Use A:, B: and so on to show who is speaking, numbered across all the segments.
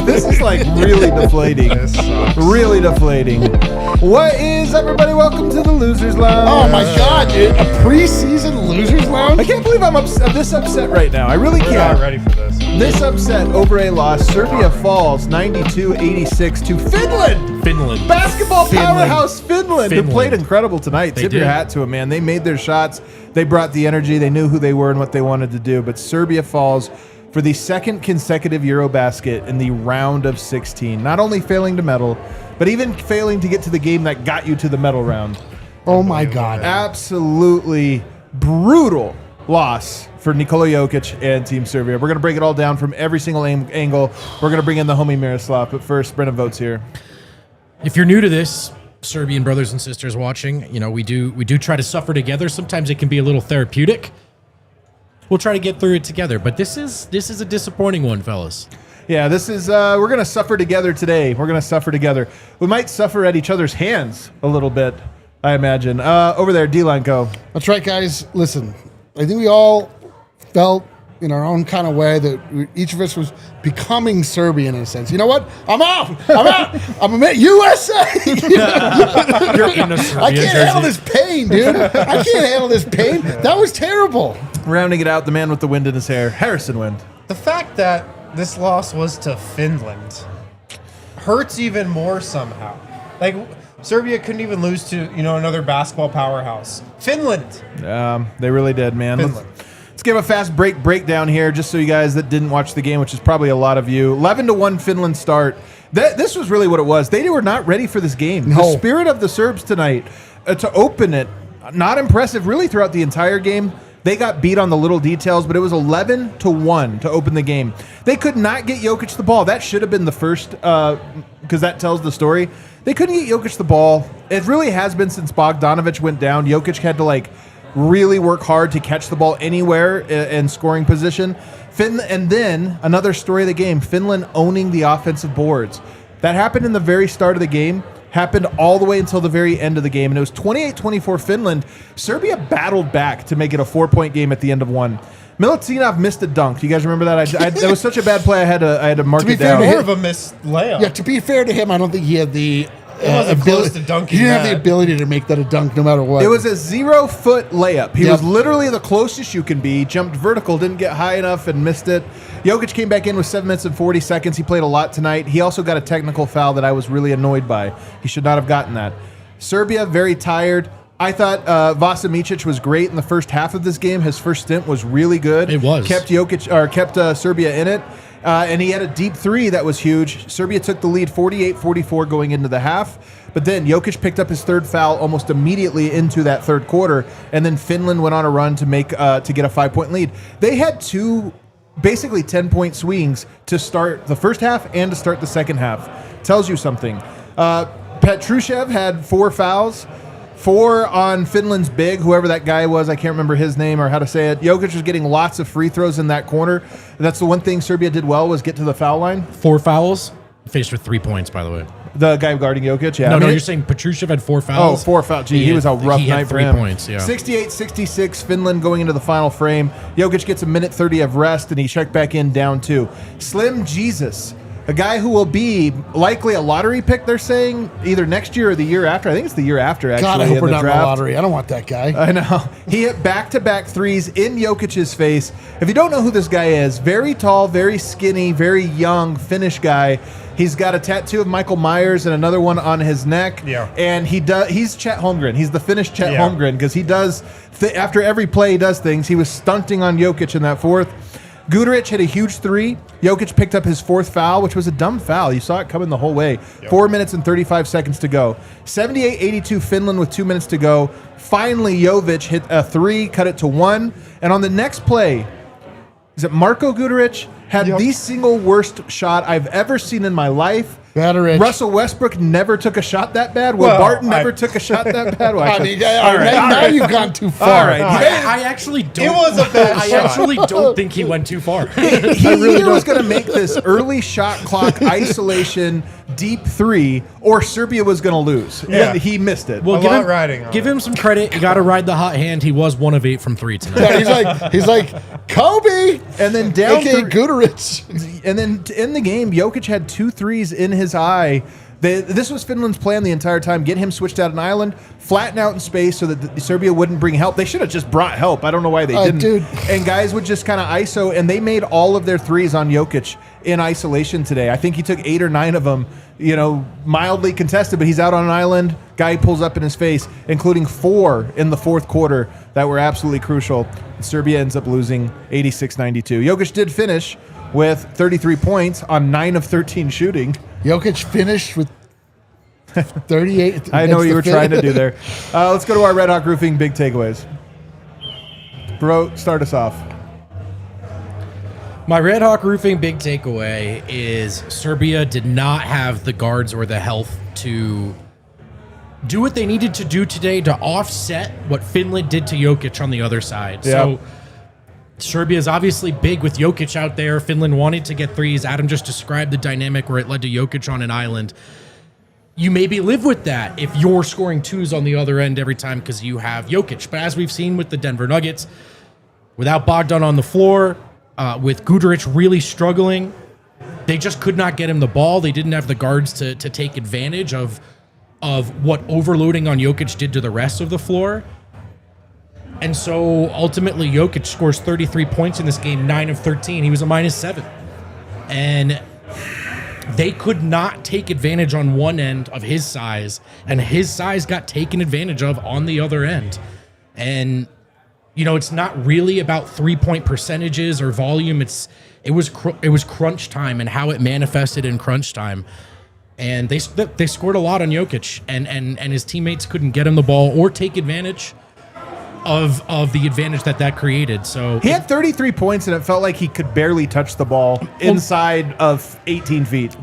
A: This is like really deflating. Really deflating. What is up, everybody? Welcome to the Losers Lounge.
B: Oh my God, dude. A preseason Losers Lounge?
A: I can't believe I'm this upset right now. I really can't.
C: We're not ready for this.
A: This upset over a loss. Serbia falls 92-86 to Finland. Basketball powerhouse Finland. Who played incredible tonight. Tip your hat to them, man. They made their shots. They brought the energy. They knew who they were and what they wanted to do. But Serbia falls for the second consecutive Eurobasket in the round of 16. Not only failing to medal, but even failing to get to the game that got you to the medal round.
B: Oh my God.
A: Absolutely brutal loss for Nikola Jokic and Team Serbia. We're going to break it all down from every single angle. We're going to bring in the homie Miroslav, but first, Brennan Vogt's here.
D: If you're new to this, Serbian brothers and sisters watching, we do try to suffer together. Sometimes it can be a little therapeutic. We'll try to get through it together, but this is a disappointing one, fellas.
A: Yeah, this is we're going to suffer together today. We're going to suffer together. We might suffer at each other's hands a little bit, I imagine. Over there, D-Line Co.
B: That's right, guys. Listen, I think we all felt in our own kind of way that each of us was becoming Serbian in a sense. You know what? I'm out. I'm a USA.
D: You're in a Serbia
B: I can't handle this pain, dude. I can't handle this pain. That was terrible.
A: Rounding it out, the man with the wind in his hair, Harrison Wind.
C: The fact that this loss was to Finland hurts even more somehow. Like, Serbia couldn't even lose to, another basketball powerhouse. Finland.
A: They really did, man.
C: Finland.
A: Let's give a fast breakdown here, just so you guys that didn't watch the game, which is probably a lot of you. 11-1 Finland start. This was really what it was. They were not ready for this game. No. The spirit of the Serbs tonight to open it, not impressive really throughout the entire game. They got beat on the little details, but it was 11-1 to open the game. They could not get Jokic the ball. That should have been the first, because that tells the story. They couldn't get Jokic the ball. It really has been since Bogdanovic went down. Jokic had to really work hard to catch the ball anywhere in scoring position. And then another story of the game, Finland owning the offensive boards. That happened in the very start of the game. Happened all the way until the very end of the game, and it was 28-24 Finland. Serbia battled back to make it a 4-point game at the end of one. Milutinov missed a dunk. Do you guys remember that? That was such a bad play. I had to mark it down.
C: More of a missed layup.
B: Yeah, to be fair to him, I don't think he had the
C: close to dunking.
B: He didn't have the ability to make that a dunk no matter what.
A: It was a 0-foot layup. He was literally the closest you can be. Jumped vertical, didn't get high enough, and missed it. Jokic came back in with 7 minutes and 40 seconds. He played a lot tonight. He also got a technical foul that I was really annoyed by. He should not have gotten that. Serbia, very tired. I thought Vasa Micic was great in the first half of this game. His first stint was really good.
D: It was.
A: Kept Serbia in it. And he had a deep three that was huge. Serbia took the lead 48-44 going into the half. But then Jokic picked up his third foul almost immediately into that third quarter. And then Finland went on a run to get a 5-point lead. They had two basically 10-point swings to start the first half and to start the second half. Tells you something. Petrushev had 4 fouls. 4 on Finland's big, whoever that guy was. I can't remember his name or how to say it. Jokic was getting lots of free throws in that corner. That's the one thing Serbia did well, was get to the foul line.
D: 4 fouls. Faced with 3 points, by the way.
A: The guy guarding Jokic, yeah.
D: No, you're saying Petrushev had 4 fouls?
A: Oh, 4 fouls. Gee, he was a rough night for him.
D: 3 points, yeah.
A: 68-66, Finland going into the final frame. Jokic gets a minute 30 of rest, and he checked back in down 2. Slim Jesus, a guy who will be likely a lottery pick, they're saying, either next year or the year after. I think it's the year after, actually.
B: God, I hope we're not in the
A: draft.
B: lottery. I don't want that guy.
A: I know. He hit back-to-back threes in Jokic's face. If you don't know who this guy is, very tall, very skinny, very young Finnish guy. He's got a tattoo of Michael Myers and another one on his neck.
C: Yeah.
A: And he's Chet Holmgren. He's the Finnish Chet Holmgren, because he does, after every play he does things. He was stunting on Jokic in that fourth. Guduric hit a huge 3. Jokic picked up his 4th foul, which was a dumb foul. You saw it coming the whole way. 4 minutes and 35 seconds to go. 78-82 Finland with 2 minutes to go. Finally, Jovic hit a 3, cut it to 1. And on the next play, is it Marko Guduric had the single worst shot I've ever seen in my life. Russell Westbrook never took a shot that bad. Will Barton never took a shot that bad.
B: Now you've gone too far.
A: All right.
D: I actually don't.
C: It was a bad
D: I
C: shot.
D: actually don't think he went too far.
A: He either was going to make this early shot clock isolation deep three, or Serbia was going to lose.
C: Yeah.
A: And he missed it.
D: Well,
C: riding.
D: Give him some credit. You got to ride the hot hand. He was 1 of 8 from 3 tonight.
B: Yeah, he's like Kobe,
A: and then down
B: aka Guduric.
A: And then to end the game, Jokic had 2 threes in his eye. This was Finland's plan the entire time. Get him switched out an island, flatten out in space so that Serbia wouldn't bring help. They should have just brought help. I don't know why they didn't.
B: Dude.
A: And guys would just kind of ISO, and they made all of their threes on Jokic in isolation today. I think he took 8 or 9 of them, mildly contested, but he's out on an island. Guy pulls up in his face, including 4 in the fourth quarter that were absolutely crucial. Serbia ends up losing 86-92. Jokic did finish with 33 points on 9 of 13 shooting.
B: Jokic finished with 38.
A: I know what you were trying to do there. Let's go to our Red Hawk Roofing big takeaways. Bro, start us off.
D: My Red Hawk Roofing big takeaway is Serbia did not have the guards or the health to do what they needed to do today to offset what Finland did to Jokic on the other side.
A: Yep.
D: So Serbia is obviously big with Jokic out there. Finland wanted to get threes. Adam just described the dynamic where it led to Jokic on an island. You maybe live with that if you're scoring 2s on the other end every time because you have Jokic. But as we've seen with the Denver Nuggets, without Bogdan on the floor, with Guduric really struggling, they just could not get him the ball. They didn't have the guards to take advantage of what overloading on Jokic did to the rest of the floor. And so ultimately Jokic scores 33 points in this game, 9 of 13. He was a -7. And they could not take advantage on one end of his size, and his size got taken advantage of on the other end. And it's not really about 3-point percentages or volume. It was crunch time and how it manifested in crunch time. And they scored a lot on Jokic, and his teammates couldn't get him the ball or take advantage of the advantage that created. So
A: he had 33 points, and it felt like he could barely touch the ball inside of 18 feet.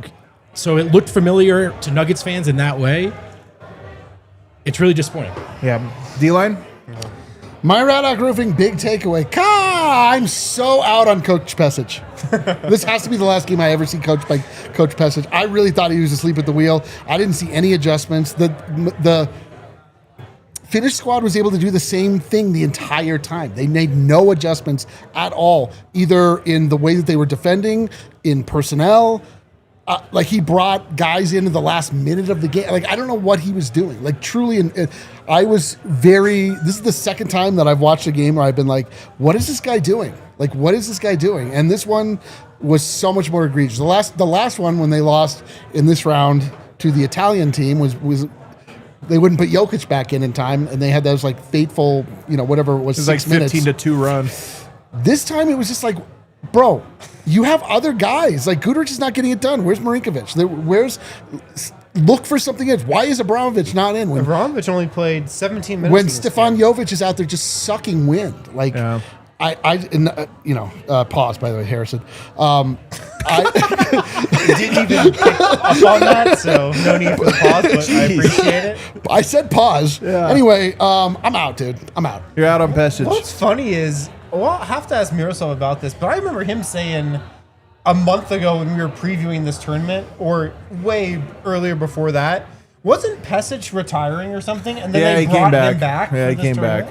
D: So it looked familiar to Nuggets fans in that way. It's really disappointing.
A: Yeah. D-line?
B: My Red Hawk Roofing big takeaway. I'm so out on Coach Pesic. This has to be the last game I ever see coached by Coach Pesic. I really thought he was asleep at the wheel. I didn't see any adjustments. The Finnish squad was able to do the same thing the entire time. They made no adjustments at all, either in the way that they were defending, in personnel. Like he brought guys into the last minute of the game. Like I don't know what he was doing. Like truly, I was this is the second time that I've watched a game where I've been like, what is this guy doing? Like what is this guy doing? And this one was so much more egregious. The last one when they lost in this round to the Italian team was they wouldn't put Jokic back in time, and they had those like fateful, whatever it was, 6 minutes.
A: 15-2 run.
B: This time it was just like, bro, you have other guys. Like Guduric is not getting it done. Where's Marinkovic? Look for something else. Why is Abramovich not in?
C: Abramovich only played 17 minutes.
B: When Stefan Jovic is out there just sucking wind. Like pause by the way, Harrison.
C: You didn't even pick up on that, so no need for the pause, but I appreciate it.
B: I said pause. Yeah. Anyway, I'm out, dude. I'm out.
A: You're out on Pesic.
C: What's funny is, I have to ask Miroslav about this, but I remember him saying a month ago when we were previewing this tournament, or way earlier before that, wasn't Pesic retiring or something? And then they brought him back.
A: Yeah, he came back.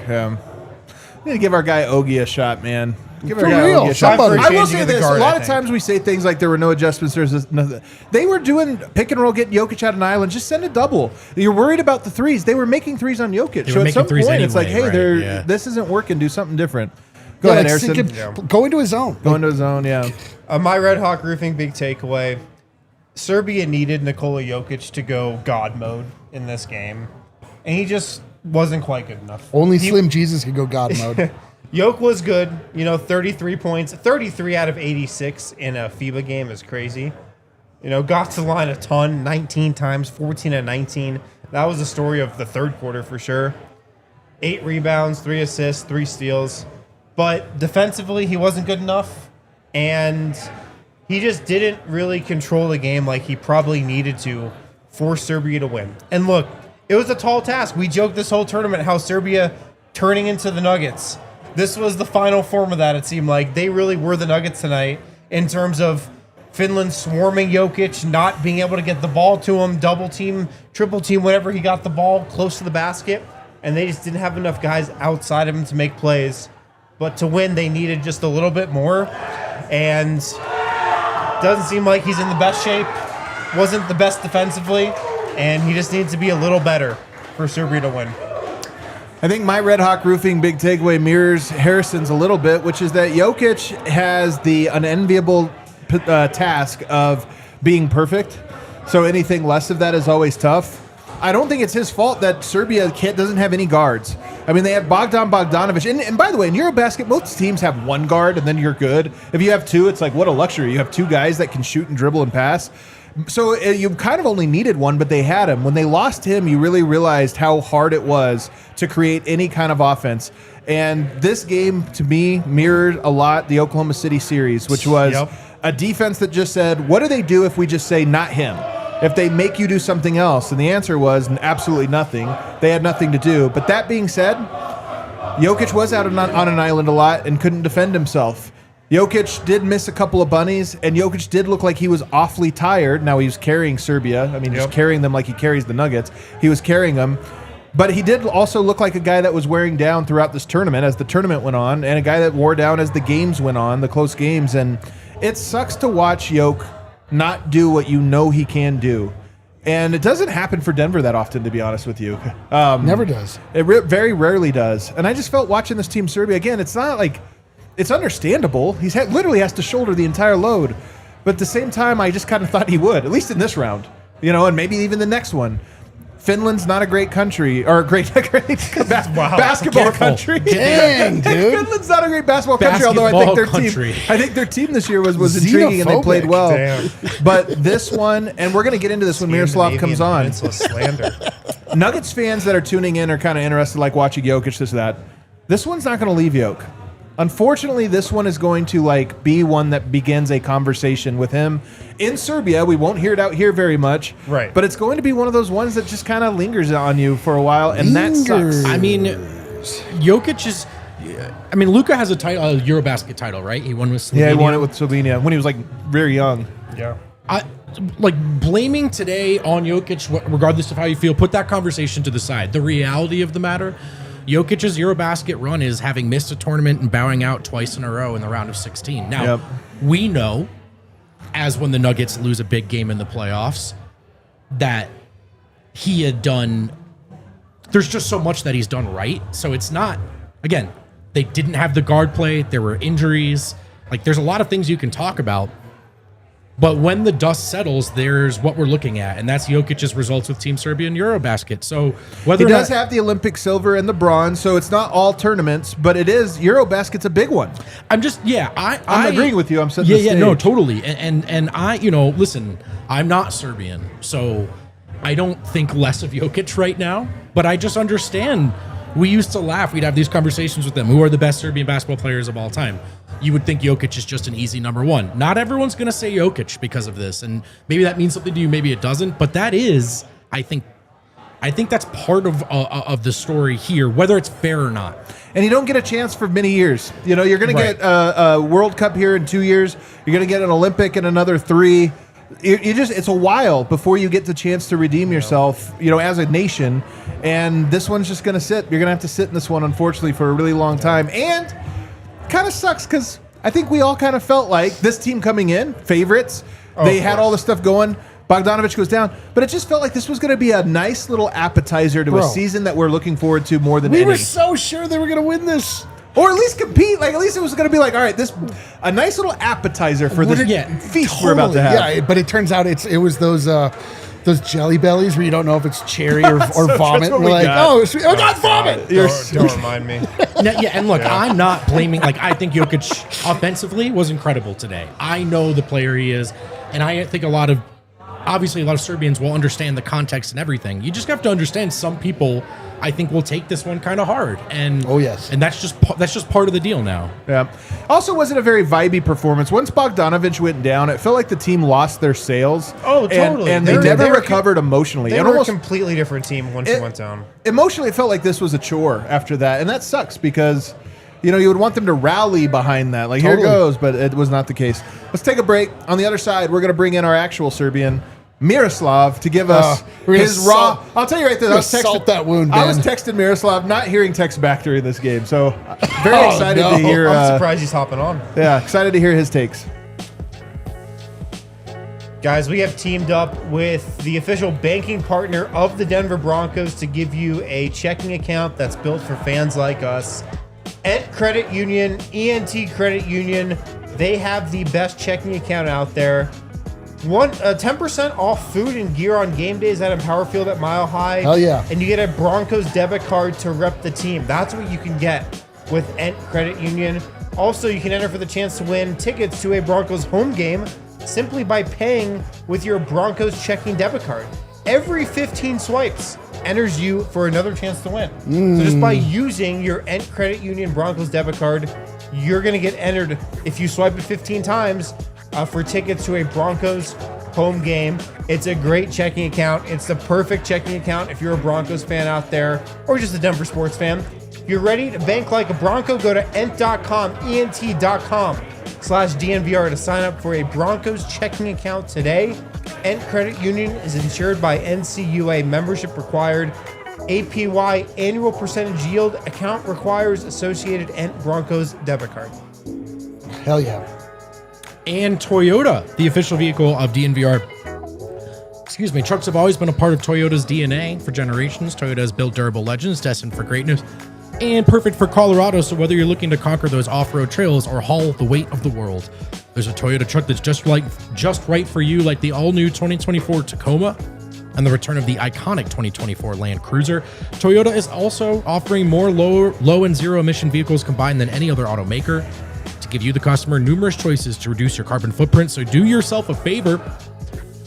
A: We need to give our guy Ogie a shot, man. Give
B: For real, somebody.
A: I will say this: a lot of times we say things like there were no adjustments. There's nothing. They were doing pick and roll, get Jokic out an island. Just send a double. You're worried about the threes. They were making threes on Jokic. So at some point, it's like, hey, this isn't working. Do something different. Go ahead, Harrison.
B: Go into his zone.
A: Go into his zone. Yeah.
C: My Red Hawk Roofing big takeaway: Serbia needed Nikola Jokic to go God mode in this game, and he just wasn't quite good enough.
B: Only Slim Jesus could go God mode.
C: Jokic was good, 33 points, 33 out of 86 in a FIBA game is crazy. Got to the line a ton, 19 times, 14 and 19. That was the story of the third quarter for sure. 8 rebounds, 3 assists, 3 steals. But defensively, he wasn't good enough. and he just didn't really control the game like he probably needed to for Serbia to win. And look, it was a tall task. We joked this whole tournament how Serbia turning into the Nuggets. This was the final form of that, it seemed like. They really were the Nuggets tonight in terms of Finland swarming Jokic, not being able to get the ball to him, double team, triple team, whenever he got the ball close to the basket. And they just didn't have enough guys outside of him to make plays. But to win, they needed just a little bit more. And doesn't seem like he's in the best shape. Wasn't the best defensively. And he just needs to be a little better for Serbia to win.
A: I think my Red Hawk Roofing big takeaway mirrors Harrison's a little bit, which is that Jokic has the unenviable task of being perfect. So anything less of that is always tough. I don't think it's his fault that Serbia doesn't have any guards. I mean, they have Bogdanovic. And by the way, in Eurobasket, most teams have one guard and then you're good. If you have two, it's like, what a luxury. You have two guys that can shoot and dribble and pass. So you kind of only needed one, but they had him. When they lost him, you really realized how hard it was to create any kind of offense. And this game, to me, mirrored a lot the Oklahoma City series, which was a defense that just said, what do they do if we just say not him? If they make you do something else? And the answer was absolutely nothing. They had nothing to do. But that being said, Jokic was out on an island a lot and couldn't defend himself. Jokic did miss a couple of bunnies, and Jokic did look like he was awfully tired. Now he was carrying Serbia. I mean, just carrying them like he carries the Nuggets. He was carrying them. But he did also look like a guy that was wearing down throughout this tournament as the tournament went on, and a guy that wore down as the games went on, the close games. And it sucks to watch Jokic not do what you know he can do. And it doesn't happen for Denver that often, to be honest with you.
B: Never does.
A: It very rarely does. And I just felt watching this team Serbia, again, it's not like... It's understandable. He literally has to shoulder the entire load. But at the same time, I just kind of thought he would, at least in this round. And maybe even the next one. Finland's not a great country, or a great basketball country.
B: Dang, dude.
A: Finland's not a great basketball country, although I think their team this year was intriguing and they played well.
C: Damn.
A: But this one, and we're going to get into this when Miroslav comes on.
C: Slander.
A: Nuggets fans that are tuning in are kind of interested, like watching Jokic, this or that. This one's not going to leave Jokic. Unfortunately, this one is going to be one that begins a conversation with him in Serbia. We won't hear it out here very much,
C: right?
A: But it's going to be one of those ones that just kind of lingers on you for a while, and that sucks.
D: I mean, Jokic is. I mean, Luka has a Eurobasket title, right? He won with Slovenia.
A: Yeah, he won it with Slovenia when he was very young.
C: Yeah.
D: Blaming today on Jokic, regardless of how you feel, put that conversation to the side. The reality of the matter. Jokic's Eurobasket run is having missed a tournament and bowing out twice in a row in the round of 16. Now, we know, as when the Nuggets lose a big game in the playoffs, that he had done... There's just so much that he's done right. So it's not... Again, they didn't have the guard play. There were injuries. There's a lot of things you can talk about. But when the dust settles, there's what we're looking at, and that's Jokic's results with Team Serbia and Eurobasket. So whether
A: he does have the Olympic silver and the bronze, so it's not all tournaments, but it is Eurobasket's a big one.
D: I'm just I'm
A: agreeing with you. I'm setting the stage.
D: No, totally. And I listen, I'm not Serbian, so I don't think less of Jokic right now, but I just understand. We used to laugh. We'd have these conversations with them. Who are the best Serbian basketball players of all time? You would think Jokic is just an easy number one. Not everyone's going to say Jokic because of this, and maybe that means something to you, maybe it doesn't. But that is, I think that's part of the story here, whether it's fair or not.
A: And you don't get a chance for many years. You're going to get a World Cup here in 2 years. You're going to get an Olympic in another 3. It's a while before you get the chance to redeem yourself, as a nation. And this one's just going to sit. You're going to have to sit in this one, unfortunately, for a really long time. And kind of sucks because I think we all kind of felt like this team coming in, favorites. They had all the stuff going. Bogdanovic goes down. But it just felt like this was going to be a nice little appetizer to a season that we're looking forward to more than any.
B: We were so sure they were going to win this.
A: Or at least compete. At least it was going to be all right, this a nice little appetizer for this feast we're about to have.
B: Yeah, but it turns out it was those jelly bellies where you don't know if it's cherry or vomit. We're like, not vomit.
C: Don't remind me.
D: And look, I'm not blaming. I think Jokic offensively was incredible today. I know the player he is, and I think a lot of Serbians will understand the context and everything. You just have to understand some people I think we'll take this one kind of hard. And
B: Oh, yes.
D: and that's just part of the deal now.
A: Yeah. Also, wasn't a very vibey performance. Once Bogdanovic went down, it felt like the team lost their sails.
C: Oh, totally.
A: And they never recovered emotionally.
C: They
A: It
C: were
A: almost
C: a completely different team once he went down.
A: emotionally, it felt like this was a chore after that, and that sucks because you would want them to rally behind that. Like,
B: Totally.
A: here goes, but it was not the case. Let's take a break. On the other side, we're going to bring in our actual Serbian, Miroslav, to give us
B: we're gonna
A: his raw. I'll tell you right there. I was
B: salt that wound,
A: I was
B: Ben.
A: texting Miroslav, not hearing text back during this game, so very excited
B: no.
A: to hear.
C: I'm surprised he's hopping on.
A: Yeah, excited to hear his takes.
C: Guys, we have teamed up with the official banking partner of the Denver Broncos to give you a checking account that's built for fans like us. ENT Credit Union, ENT Credit Union, they have the best checking account out there. 10% off food and gear on game days at Empower Field at Mile High.
B: Hell yeah.
C: And you get a Broncos debit card to rep the team. That's what you can get with ENT Credit Union. Also, you can enter for the chance to win tickets to a Broncos home game simply by paying with your Broncos checking debit card. Every 15 swipes enters you for another chance to win. So just by using your ENT Credit Union Broncos debit card, you're going to get entered if you swipe it 15 times for tickets to a Broncos home game. It's a great checking account. It's the perfect checking account if you're a Broncos fan out there or just a Denver sports fan. If you're ready to bank like a Bronco, go to ent.com, ent.com/DNVR to sign up for a Broncos checking account today. ENT Credit Union is insured by NCUA. Membership required. APY, annual percentage yield. Account requires associated ENT Broncos debit card.
B: Hell yeah.
D: And Toyota, the official vehicle of DNVR. Excuse me, trucks have always been a part of Toyota's DNA for generations. Toyota has built durable legends destined for greatness and perfect for Colorado. So whether you're looking to conquer those off-road trails or haul the weight of the world, there's a Toyota truck that's just right for you, like the all-new 2024 Tacoma and the return of the iconic 2024 Land Cruiser. Toyota is also offering more low and zero emission vehicles combined than any other automaker to give you, the customer, numerous choices to reduce your carbon footprint. So do yourself a favor.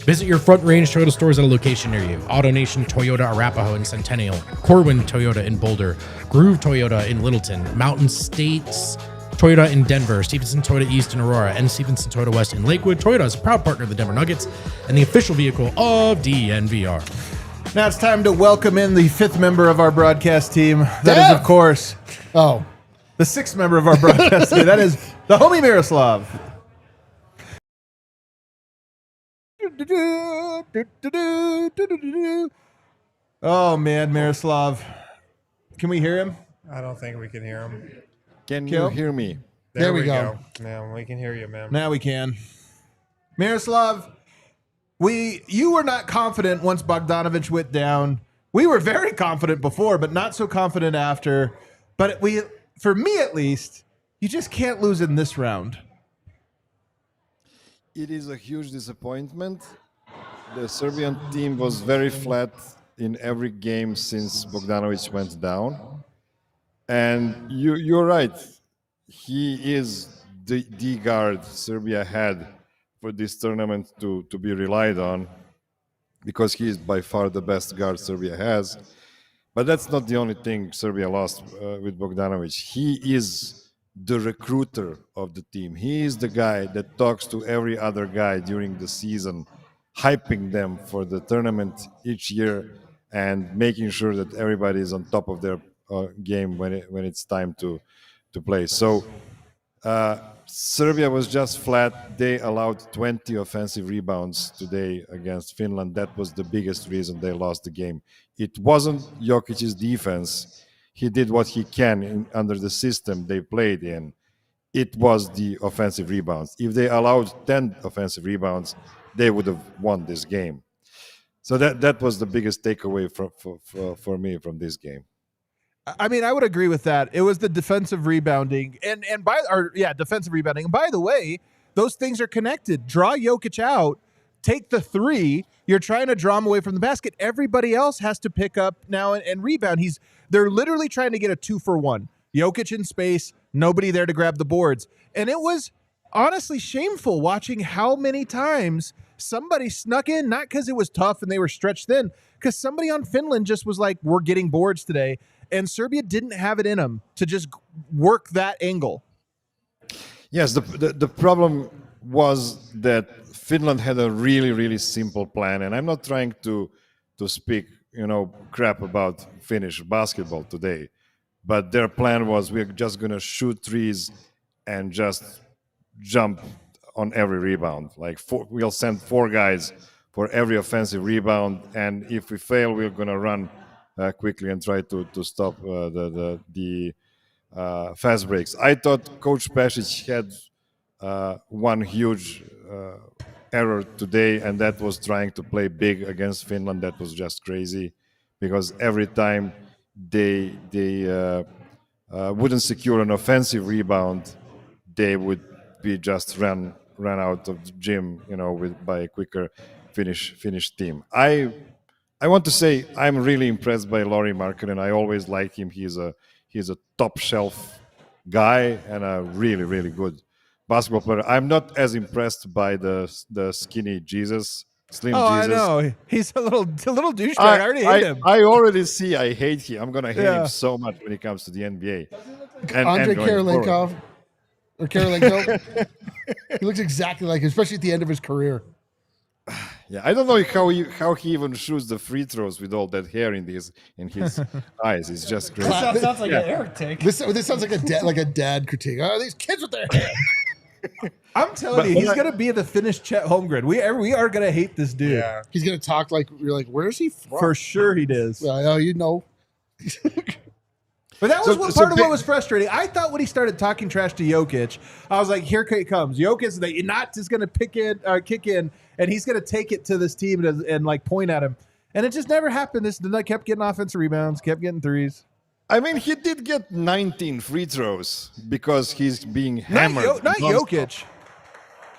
D: Visit your Front Range Toyota stores at a location near you. AutoNation Toyota Arapahoe in Centennial, Corwin Toyota in Boulder, Groove Toyota in Littleton, Mountain States Toyota in Denver, Stevenson Toyota East in Aurora, and Stevenson Toyota West in Lakewood. Toyota is a proud partner of the Denver Nuggets and the official vehicle of DNVR.
A: Now it's time to welcome in the fifth member of our broadcast team. That is, of course, the sixth member of our broadcast team. That is the homie Miroslav. Oh man, Miroslav. Can we hear him?
C: I don't think we can hear him.
E: Can you hear me?
B: There we go.
C: Yeah, we can hear you, man.
A: Now we can. Miroslav, you were not confident once Bogdanovic went down. We were very confident before, but not so confident after. But for me at least, you just can't lose in this round.
E: It is a huge disappointment. The Serbian team was very flat in every game since Bogdanovic went down. And you're right. He is the guard Serbia had for this tournament to be relied on, because he is by far the best guard Serbia has. But that's not the only thing Serbia lost with Bogdanovic. He is the recruiter of the team. He is the guy that talks to every other guy during the season, hyping them for the tournament each year and making sure that everybody is on top of their game when it's time to play. So Serbia was just flat. They allowed 20 offensive rebounds today against Finland. That was the biggest reason they lost the game. It wasn't Jokic's defense. He did what he can under the system they played in. It was the offensive rebounds. If they allowed 10 offensive rebounds, they would have won this game. So that was the biggest takeaway for me from this game.
A: I mean, I would agree with that. It was the defensive rebounding defensive rebounding. And by the way, those things are connected. Draw Jokic out, take the three. You're trying to draw him away from the basket. Everybody else has to pick up now and rebound. They're literally trying to get a 2-for-1. Jokic in space, nobody there to grab the boards. And it was honestly shameful watching how many times somebody snuck in, not because it was tough and they were stretched thin, because somebody on Finland just was like, we're getting boards today. And Serbia didn't have it in them to just work that angle.
E: Yes, the problem was that Finland had a really, really simple plan. And I'm not trying to speak, crap about Finnish basketball today. But their plan was we're just going to shoot threes and just jump on every rebound. We'll send 4 guys for every offensive rebound, and if we fail, we're going to run quickly and try to stop the fast breaks. I thought Coach Pesic had one huge error today, and that was trying to play big against Finland. That was just crazy, because every time they wouldn't secure an offensive rebound, they would be just run out of the gym, by a quicker Finnish team. I want to say I'm really impressed by Lauri Markkanen. I always like him. He's a top shelf guy and a really, really good basketball player. I'm not as impressed by the skinny Jesus. Slim Jesus.
A: I know. He's a little douchebag. I already hate him.
E: I already see. I hate him. I'm gonna hate him so much when it comes to the NBA.
B: Andrei Kirilenko. Or Kirilenko. He looks exactly like him, especially at the end of his career.
E: Yeah, I don't know how he even shoots the free throws with all that hair in his eyes. It's just crazy.
C: That sounds like an Eric take.
B: This sounds like a dad critique. Oh, these kids with their hair.
A: I'm telling you, he's going to be the Finnish Chet Holmgren. We are going to hate this dude.
C: Yeah.
B: He's going to talk like, you're like, where is he from?
A: For sure he does.
B: Oh, you know.
A: But that was part of what was frustrating. I thought when he started talking trash to Jokic, I was like, here it comes. Jokic, not just going to kick in, and he's going to take it to this team and like point at him. And it just never happened. This kept getting offensive rebounds, kept getting threes.
E: I mean, he did get 19 free throws because he's being hammered.
A: Not Jokic.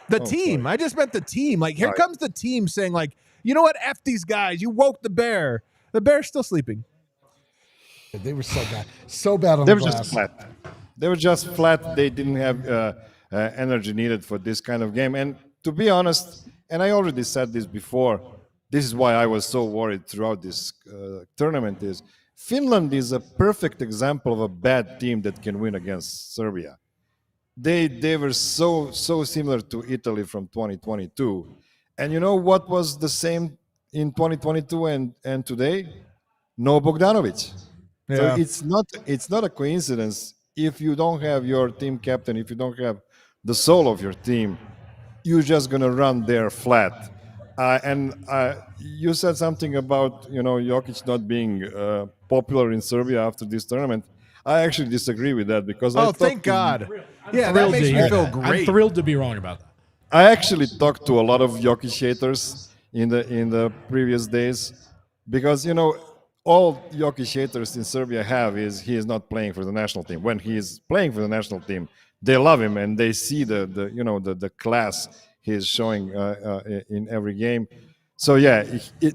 A: The team. I just meant the team. Like, here comes the team saying, like, you know what? F these guys. You woke the bear. The bear's still sleeping.
B: They were so bad. So bad on the glass.
E: Just flat. They were just flat. They didn't have energy needed for this kind of game. And to be honest, and I already said this before, this is why I was so worried throughout this tournament is Finland is a perfect example of a bad team that can win against Serbia. They were so similar to Italy from 2022. And you know what was the same in 2022 and today? No Bogdanovic.
A: Yeah.
E: So it's not a coincidence if you don't have your team captain, if you don't have the soul of your team, you're just gonna run there flat. And you said something about Jokic not being popular in Serbia after this tournament. I actually disagree with that because
A: thank God. Yeah, that makes me feel great.
D: I'm thrilled to be wrong about that.
E: I actually talked to a lot of Jokic haters in the previous days because all Jokic haters in Serbia have is he is not playing for the national team. When he is playing for the national team, they love him and they see the class he is showing in every game. So yeah,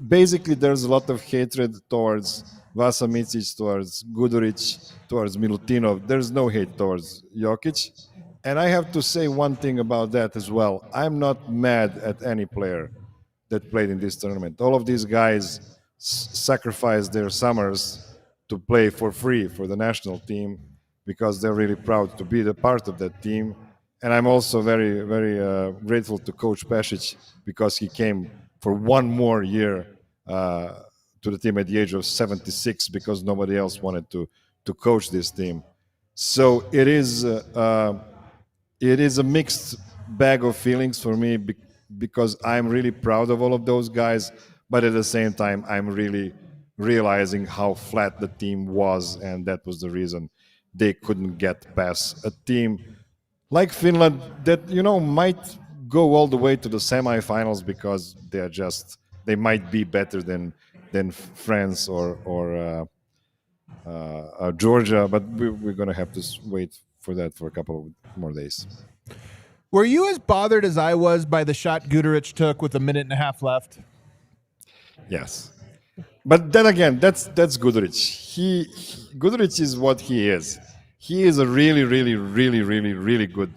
E: basically there's a lot of hatred towards Vasa Micic, towards Guduric, towards Milutinov. There's no hate towards Jokic. And I have to say one thing about that as well. I'm not mad at any player that played in this tournament. All of these guys sacrificed their summers to play for free for the national team because they're really proud to be the part of that team. And I'm also very, very grateful to Coach Pesic because he came for one more year to the team at the age of 76 because nobody else wanted to coach this team. So it is a mixed bag of feelings for me because I'm really proud of all of those guys, but at the same time, I'm really realizing how flat the team was, and that was the reason they couldn't get past a team like Finland that might go all the way to the semifinals because they might be better than France or Georgia, but we're gonna have to wait for that for a couple of more days.
A: Were you as bothered as I was by the shot Guduric took with a minute and a half left?
E: Yes, but then again, that's Guduric. Guduric is what he is. He is a really, really, really, really, really good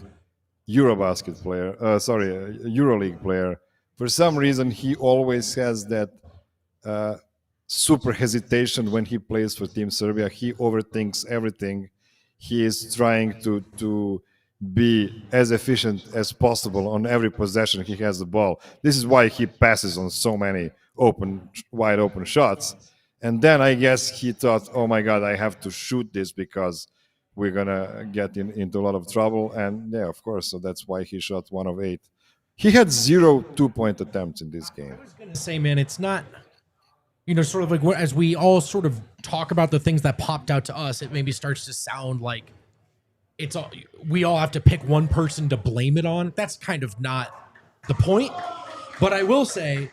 E: Eurobasket player, EuroLeague player. For some reason, he always has that super hesitation when he plays for Team Serbia. He overthinks everything. He is trying to be as efficient as possible on every possession he has the ball. This is why he passes on so many wide open shots. And then I guess he thought, oh my God, I have to shoot this because we're going to get into a lot of trouble. And yeah, of course. So that's why he shot 1 of 8. He had 0 2-point attempts in this game.
D: I was going to say, man, it's not, sort of like as we all sort of talk about the things that popped out to us, it maybe starts to sound like we all have to pick one person to blame it on. That's kind of not the point. But I will say,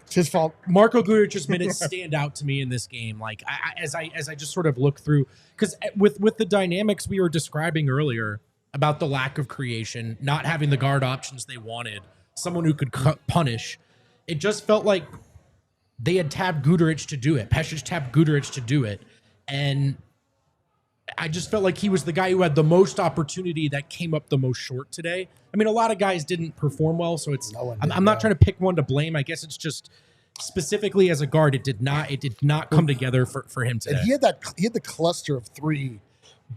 B: It's his fault.
D: Marko Guduric's minutes stand out to me in this game. Like as I just sort of look through, because with the dynamics we were describing earlier about the lack of creation, not having the guard options they wanted, someone who could punish, it just felt like they had tabbed Guduric to do it. Pesic tabbed Guduric to do it, and I just felt like he was the guy who had the most opportunity that came up the most short today. I mean, a lot of guys didn't perform well, so I'm not trying to pick one to blame. I guess it's just specifically as a guard, it did not come together for him today.
B: And he had the cluster of 3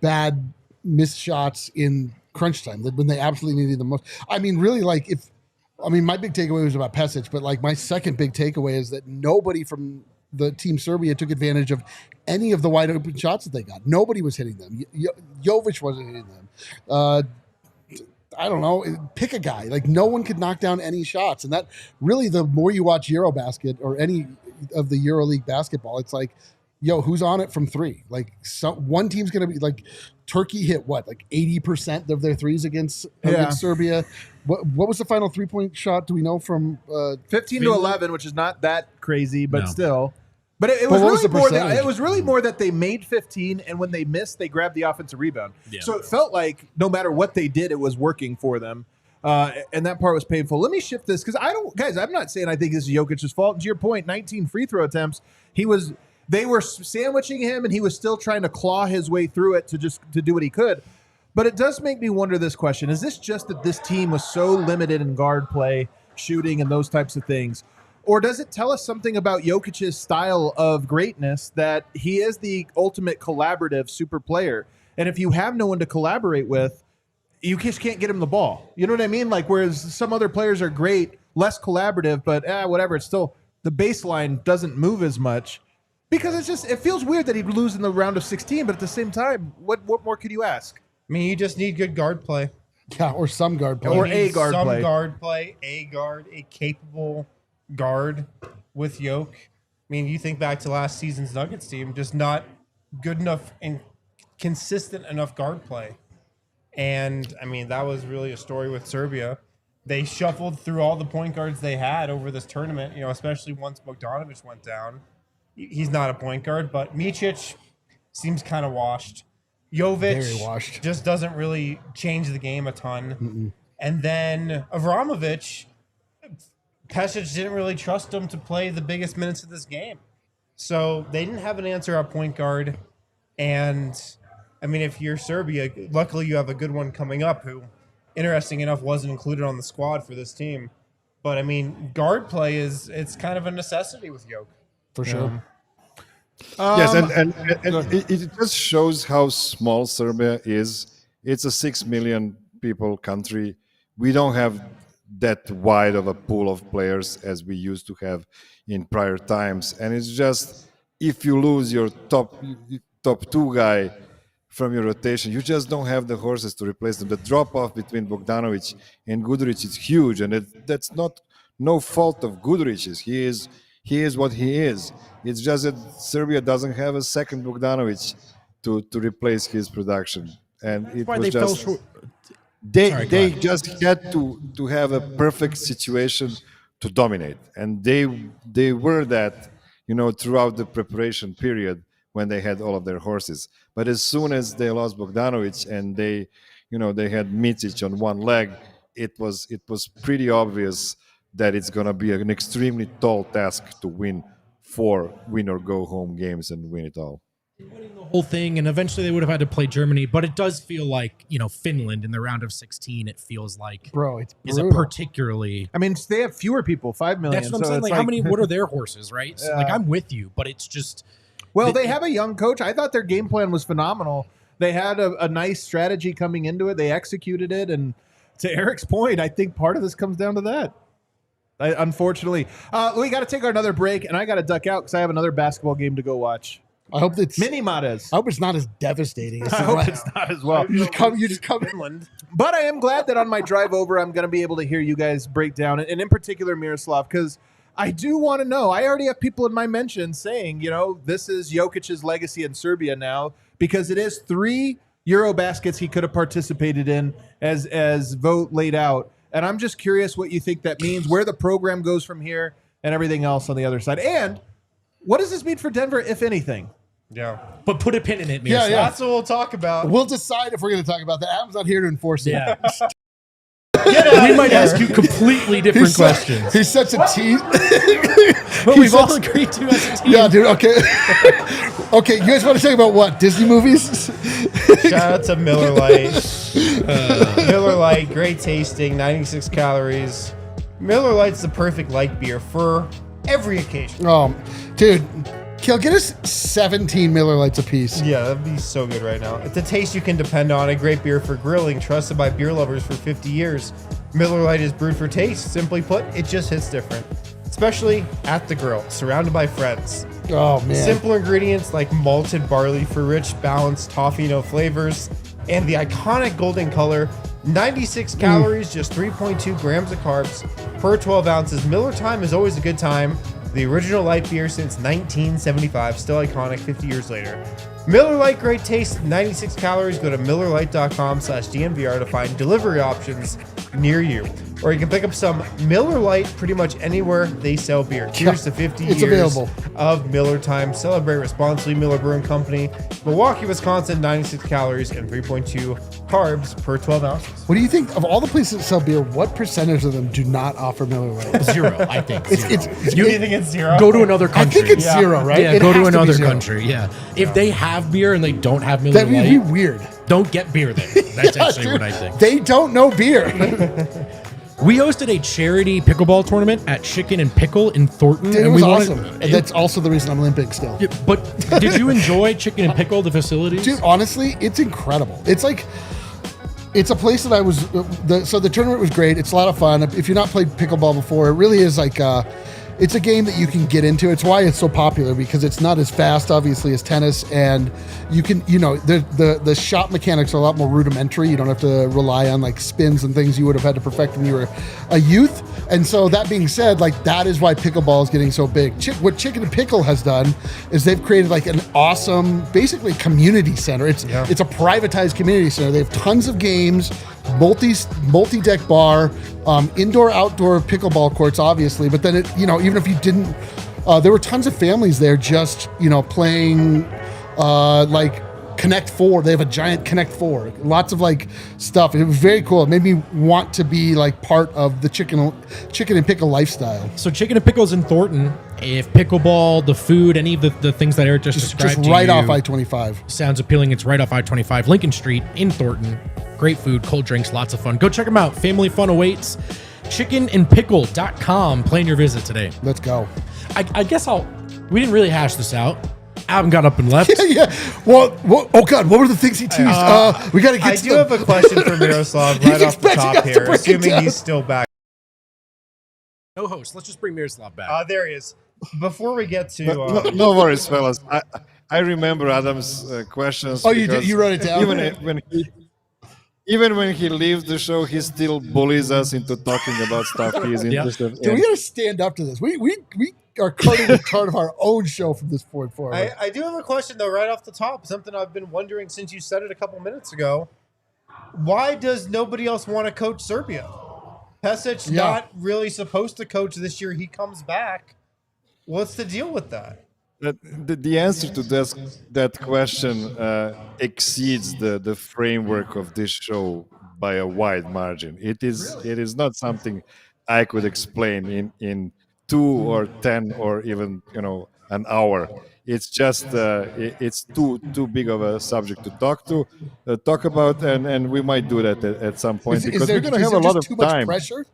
B: bad missed shots in crunch time when they absolutely needed the most. I mean, really, my big takeaway was about Pesic, but like my second big takeaway is that nobody from the Team Serbia took advantage of any of the wide open shots that they got. Nobody was hitting them. Jovic wasn't hitting them. I don't know. Pick a guy. Like no one could knock down any shots. And that really, the more you watch Eurobasket or any of the EuroLeague basketball, it's like, who's on it from 3? Like one team's going to be like Turkey hit like 80% of their threes against Serbia. What was the final 3-point shot? Do we know from
A: 15 to 11, which is not that crazy, but
D: No.
A: still. But it was really more that they made 15, and when they missed, they grabbed the offensive rebound.
D: Yeah.
A: So it felt like no matter what they did, it was working for them. And that part was painful. Let me shift this because I'm not saying I think this is Jokic's fault. To your point, 19 free throw attempts. They were sandwiching him, and he was still trying to claw his way through it to do what he could. But it does make me wonder this question. Is this just that this team was so limited in guard play, shooting, and those types of things? Or does it tell us something about Jokic's style of greatness, that he is the ultimate collaborative super player? And if you have no one to collaborate with, you just can't get him the ball. You know what I mean? Like, whereas some other players are great, less collaborative, but whatever. It's still, the baseline doesn't move as much. Because it feels weird that he'd lose in the round of 16, but at the same time, what more could you ask?
C: I mean, you just need good guard play.
B: Yeah, or some guard play.
A: Or
C: You
A: a
C: need
A: guard
C: some
A: play.
C: guard play, a capable guard with Yoke. I mean, you think back to last season's Nuggets team, just not good enough and consistent enough guard play. And, I mean, that was really a story with Serbia. They shuffled through all the point guards they had over this tournament, especially once Bogdanovic went down. He's not a point guard, but Micic seems kind of washed. Jovic
B: Very washed.
C: just doesn't really change the game a ton. And then Avramovic, Pesic didn't really trust him to play the biggest minutes of this game. So they didn't have an answer at point guard. And, I mean, if you're Serbia, luckily you have a good one coming up who, interesting enough, wasn't included on the squad for this team. But, I mean, guard play it's kind of a necessity with Jokic.
B: For sure.
E: Yes, and it just shows how small Serbia is. It's a 6 million people country. We don't have that wide of a pool of players as we used to have in prior times. And it's just, if you lose your top 2 guy from your rotation, you just don't have the horses to replace them. The drop-off between Bogdanovic and Guduric is huge, and that's no fault of Guduric's. He is what he is. It's just that Serbia doesn't have a second Bogdanovic to replace his production, and it
D: Why
E: was
D: they fell
E: just
D: short.
E: they just had to have a perfect situation to dominate, and they were that throughout the preparation period when they had all of their horses. But as soon as they lost Bogdanovic and they had Micic on one leg, it was pretty obvious that it's going to be an extremely tall task to win 4 win or go home games and win it all.
D: whole thing, and eventually they would have had to play Germany, but it does feel like, Finland in the round of 16, it feels like,
B: Bro, it's
D: is a
B: brutal.
D: particularly.
A: I mean, they have fewer people, 5 million.
D: That's what I'm
A: so
D: saying.
A: it's
D: Like, how many? What are their horses, right? So, like, I'm with you, but it's just.
A: Well, they have a young coach. I thought their game plan was phenomenal. They had a nice strategy coming into it. They executed it, and to Eric's point, I think part of this comes down to that. Unfortunately, we got to take another break, and I got to duck out because I have another basketball game to go watch.
B: I hope it's
A: Mini Mares.
B: I hope it's not as devastating. As
A: I hope it's not as well.
B: You just come inland.
A: But I am glad that on my drive over, I'm going to be able to hear you guys break down, and in particular, Miroslav, because I do want to know. I already have people in my mentions saying, this is Jokic's legacy in Serbia now, because it is 3 Eurobaskets he could have participated in, as Vogt laid out. And I'm just curious what you think that means, where the program goes from here, and everything else on the other side. And what does this mean for Denver, if anything?
C: Yeah.
D: But put a pin in it,
B: Yeah,
D: Miroslav.
B: yeah.
C: That's what we'll talk about.
B: We'll decide if we're going to talk about that. Adam's not here to enforce it.
D: Yeah. We might ask you completely different questions.
B: He's such a team.
D: But we've all agreed to as a team.
B: Yeah, dude. Okay. Okay, you guys want to talk about what? Disney movies?
C: Shout out to Miller Lite. Miller Lite, great tasting, 96 calories. Miller Lite's the perfect light beer for every occasion.
B: Dude, Kill, get us 17 Miller Lights apiece.
C: Yeah, that'd be so good right now. It's a taste you can depend on. A great beer for grilling, trusted by beer lovers for 50 years. Miller Lite is brewed for taste. Simply put, it just hits different. Especially at the grill, surrounded by friends.
B: Oh, man.
C: Simple ingredients like malted barley for rich, balanced toffee note flavors, and the iconic golden color. 96 calories, just 3.2 grams of carbs per 12 ounces. Miller Time is always a good time. The original light beer since 1975, still iconic 50 years later. Miller Lite, great taste, 96 calories. Go to MillerLite.com/DNVR to find delivery options near you. Or you can pick up some Miller Lite pretty much anywhere they sell beer. Cheers to 50
B: It's
C: years
B: available.
C: of Miller Time. Celebrate responsibly. Miller Brewing Company, Milwaukee, Wisconsin, 96 calories and 3.2 carbs per 12 ounces.
B: What do you think of all the places that sell beer? What percentage of them do not offer Miller Lite?
D: 0, I think.
B: It's,
D: 0.
B: it's,
C: You think it's zero?
D: Go to another
B: I
D: country.
B: think it's zero, right?
D: Yeah,
B: It
D: go
B: has
D: to
B: be
D: another
B: zero.
D: country. Yeah. If they have beer and they don't have Miller
B: That would be
D: Lite,
B: weird.
D: don't get beer there. That's
B: Yeah,
D: actually
B: dude,
D: what I think.
B: They don't know beer.
D: We hosted a charity pickleball tournament at Chicken and Pickle in Thornton.
B: Dude, it
D: and
B: was
D: we wanted-
B: awesome. And that's also the reason I'm limping still.
D: Yeah, but did you enjoy Chicken and Pickle, the facilities?
B: Dude, honestly, it's incredible. It's like, it's a place that I was, so the tournament was great. It's a lot of fun. If you've not played pickleball before, it really is like, it's a game that you can get into. It's why it's so popular, because it's not as fast, obviously, as tennis. And you can, the shot mechanics are a lot more rudimentary. You don't have to rely on like spins and things you would have had to perfect when you were a youth. And so that being said, like that is why pickleball is getting so big. What Chicken and Pickle has done is they've created like an awesome, basically community center. It's a privatized community center. They have tons of games, multi-deck bar, indoor, outdoor pickleball courts, obviously. But then even if you didn't, there were tons of families there just playing like Connect Four. They have a giant Connect Four. Lots of like stuff. It was very cool. It made me want to be like part of the chicken and pickle lifestyle.
D: So Chicken and Pickle's in Thornton. If pickleball, the food, any of the things that Eric just described
B: Just
D: to
B: right
D: you
B: off I-25.
D: sounds appealing, it's right off I-25, Lincoln Street in Thornton. Great food, cold drinks, lots of fun. Go check them out. Family fun awaits. Chickenandpickle.com. Plan your visit today.
B: Let's go.
D: I guess we didn't really hash this out. Adam got up and left.
B: Yeah. Well, oh God, what were the things he teased? We got to get
C: I
B: to
C: do have a question for Miroslav
B: He's
C: right off the
B: expecting
C: top
B: us to
C: here,
B: break it
C: assuming
B: down.
C: he's still back.
D: No host. Let's just bring Miroslav back.
C: There he is. Before we get to...
E: No worries, fellas. I remember Adam's questions.
B: Oh, you did?
E: because
B: You wrote it down?
E: Even when he leaves the show, he still bullies us into talking about stuff he's interested
B: Dude,
E: in.
B: we got to stand up to this. We are cutting the part of our own show from this point forward.
C: I do have a question, though, right off the top. Something I've been wondering since you said it a couple minutes ago. Why does nobody else want to coach Serbia? Pesic's not really supposed to coach this year. He comes back. What's the deal with that?
E: The answer to that question exceeds the framework of this show by a wide margin. It is not something I could explain in 2 or 10 or even an hour. It's just it's too big of a subject to talk about, and we might do that at some point because we're going to have a lot of
B: too much
E: time.
B: pressure?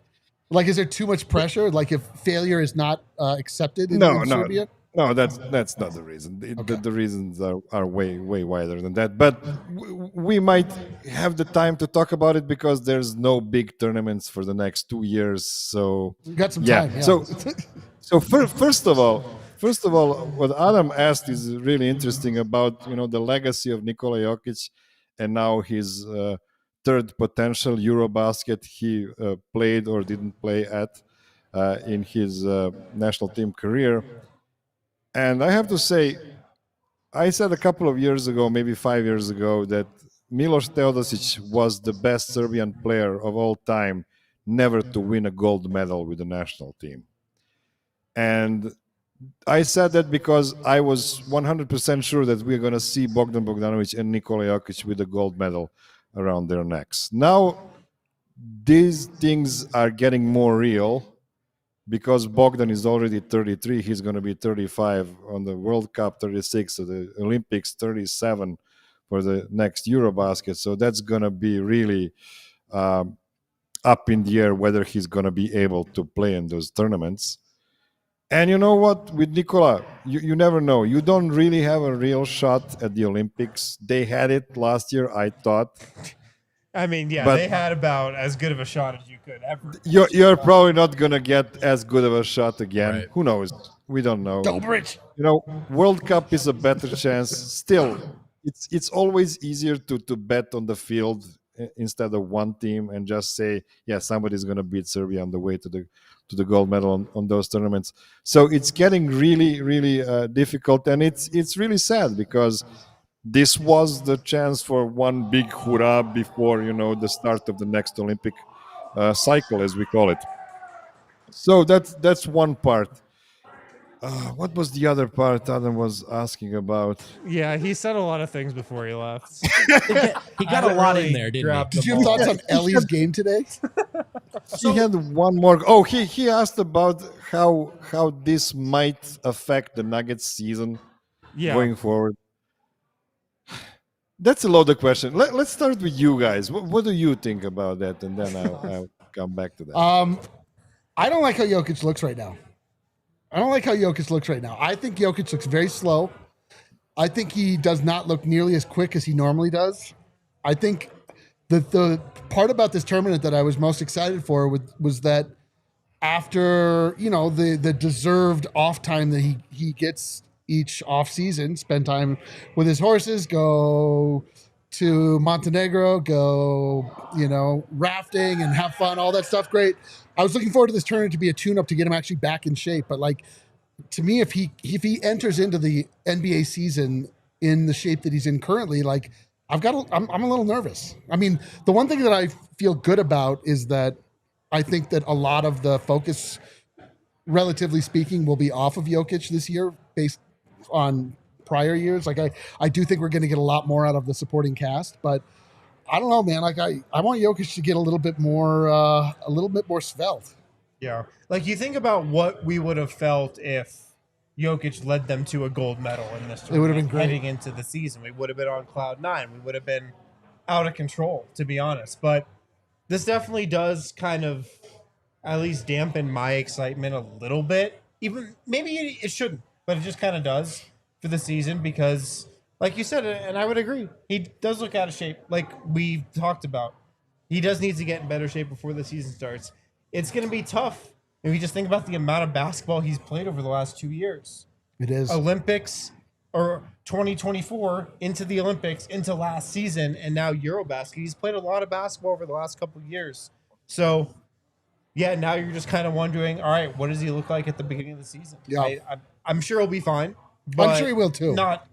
B: Like, is there too much pressure? Like, if failure is not accepted in Serbia?
E: No, that's not the reason. The reasons are way wider than that. But we might have the time to talk about it because there's no big tournaments for the next 2 years. So
B: We got some time. Yeah.
E: So first of all, what Adam asked is really interesting about the legacy of Nikola Jokic, and now his third potential Eurobasket he played or didn't play at in his national team career. And I have to say, I said a couple of years ago, maybe 5 years ago, that Miloš Teodosić was the best Serbian player of all time never to win a gold medal with the national team. And I said that because I was 100% sure that we're going to see Bogdan Bogdanović and Nikola Jokic with a gold medal around their necks. Now, these things are getting more real because Bogdan is already 33. He's going to be 35 on the World Cup, 36 at the Olympics, 37 for the next Eurobasket. So that's going to be really up in the air whether he's going to be able to play in those tournaments. And you know what? With Nikola, you never know. You don't really have a real shot at the Olympics. They had it last year, I thought.
C: I mean, yeah,
E: But-
C: they had about as good of a shot as you could ever.
E: You're probably not going to get as good of a shot again.
D: Right.
E: Who knows? We don't know.
B: Dobrich.
E: World Cup is a better chance. Still, it's always easier to bet on the field instead of one team and just say, yeah, somebody's going to beat Serbia on the way to the gold medal on those tournaments. So it's getting really, really difficult, and it's really sad because this was the chance for one big hurrah before the start of the next Olympic cycle, as we call it. So that's one part. What was the other part Adam was asking about?
C: Yeah, he said a lot of things before he left.
D: He got a lot in there, didn't he?
B: Did you have thoughts on Ellie's game today?
E: He had one more. Oh, he asked about how this might affect the Nuggets season going forward. That's a loaded question. Let's start with you guys. What do you think about that? And then I'll come back to that.
B: I don't like how Jokic looks right now. I think Jokic looks very slow. I think he does not look nearly as quick as he normally does. I think the part about this tournament that I was most excited for was that after the deserved off time that he gets each off season, spend time with his horses, go to Montenegro, go rafting and have fun, all that stuff. Great. I was looking forward to this tournament to be a tune-up to get him actually back in shape. But to me, if he enters into the NBA season in the shape that he's in currently, I'm a little nervous. I mean, the one thing that I feel good about is that I think that a lot of the focus, relatively speaking, will be off of Jokic this year based on prior years. I do think we're going to get a lot more out of the supporting cast, but I don't know, man. I want Jokic to get a little bit more svelte.
C: Yeah. You think about what we would have felt if Jokic led them to a gold medal in this tournament.
B: It would have been great.
C: Heading into the season. We would have been on cloud nine. We would have been out of control, to be honest. But this definitely does kind of at least dampen my excitement a little bit. Even maybe it shouldn't, but it just kind of does for the season because, like you said, and I would agree, he does look out of shape. Like we talked about, he does need to get in better shape before the season starts. It's going to be tough. If you just think about the amount of basketball he's played over the last 2 years.
B: It is.
C: Olympics or 2024 into the Olympics, into last season, and now Eurobasket. He's played a lot of basketball over the last couple of years. So, yeah, now you're just kind of wondering, all right, what does he look like at the beginning of the season?
B: Yeah.
C: I'm sure he'll be fine. But
B: I'm sure he will too.
C: Not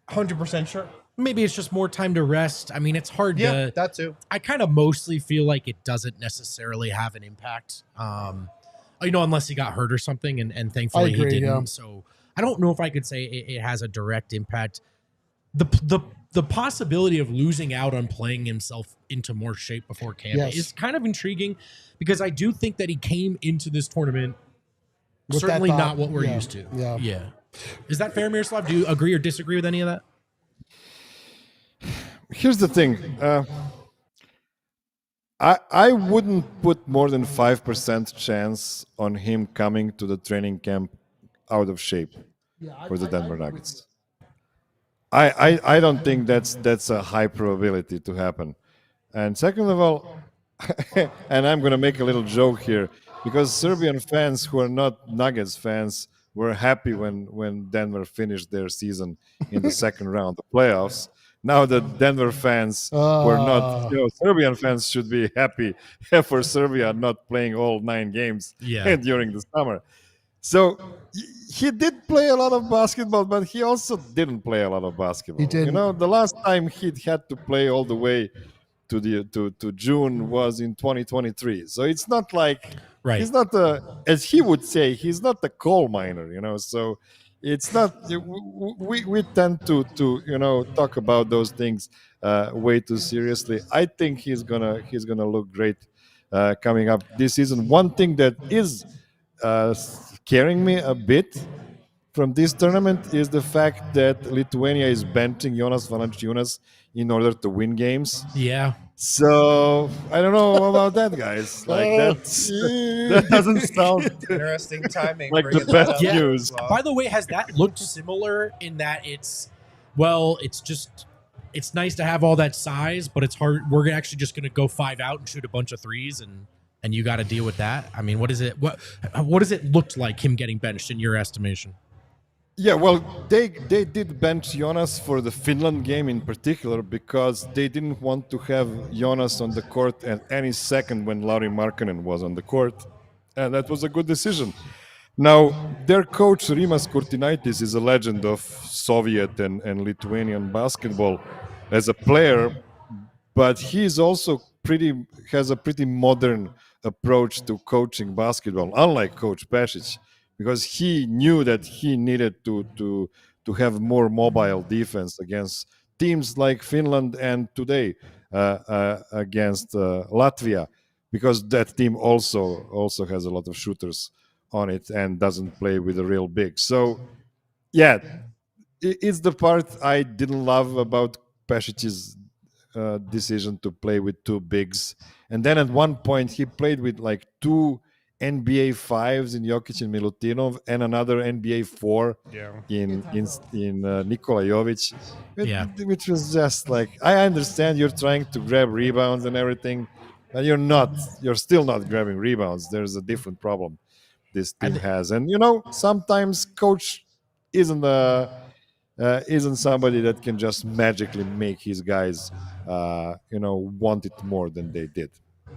C: 100% sure.
D: Maybe it's just more time to rest. I mean, it's hard
C: Yeah,
D: to.
C: that too.
D: I kind of mostly feel like it doesn't necessarily have an impact. Unless he got hurt or something, and thankfully
B: I agree,
D: he didn't.
B: yeah.
D: So I don't know if I could say it has a direct impact. The possibility of losing out on playing himself into more shape before camp
B: Yes.
D: is kind of intriguing because I do think that he came into this tournament
B: With
D: certainly
B: that thought,
D: not what we're
B: yeah,
D: used to.
B: yeah.
D: Yeah. Is that fair, Miroslav? Do you agree or disagree with any of that?
E: Here's the thing. I wouldn't put more than 5% chance on him coming to the training camp out of shape for the Denver Nuggets. I don't think that's a high probability to happen. And second of all, and I'm going to make a little joke here, because Serbian fans who are not Nuggets fans were happy when Denver finished their season in the second round of playoffs. Now the Denver fans who are not, Serbian fans should be happy for Serbia not playing all 9 games during the summer. So he did play a lot of basketball, but he also didn't play a lot of basketball.
B: He didn't.
E: The last time he had to play all the way to June was in 2023. So it's not like he's not as he would say, he's not a coal miner. So it's not. We tend to talk about those things way too seriously. I think he's gonna look great coming up this season. One thing that is scaring me a bit from this tournament is the fact that Lithuania is benching Jonas Valanciunas in order to win games.
D: Yeah.
E: So I don't know about that, guys. Like that doesn't sound
C: Interesting timing.
E: like the
C: bringing that
E: best
C: up.
E: news.
D: By the way, has that looked similar in that it's nice to have all that size, but it's hard. We're actually just going to go 5 out and shoot a bunch of threes, and you got to deal with that. I mean, what does it look like him getting benched in your estimation?
E: Yeah, well, they did bench Jonas for the Finland game in particular because they didn't want to have Jonas on the court at any second when Lauri Markkanen was on the court, and that was a good decision. Now, their coach Rimas Kurtinaitis is a legend of Soviet and Lithuanian basketball as a player, but he's also has a pretty modern approach to coaching basketball, unlike Coach Pesic, because he knew that he needed to have more mobile defense against teams like Finland and today against Latvia, because that team also has a lot of shooters on it and doesn't play with a real big. So, yeah, it's the part I didn't love about Pesic's decision to play with 2 bigs. And then at one point he played with like 2 NBA 5s in Jokic and Milutinov and another NBA 4 in Nikola Jovic, which was just like, I understand you're trying to grab rebounds and everything, but you're still not grabbing rebounds. There's a different problem this team has. And sometimes coach isn't somebody that can just magically make his guys want it more than they did.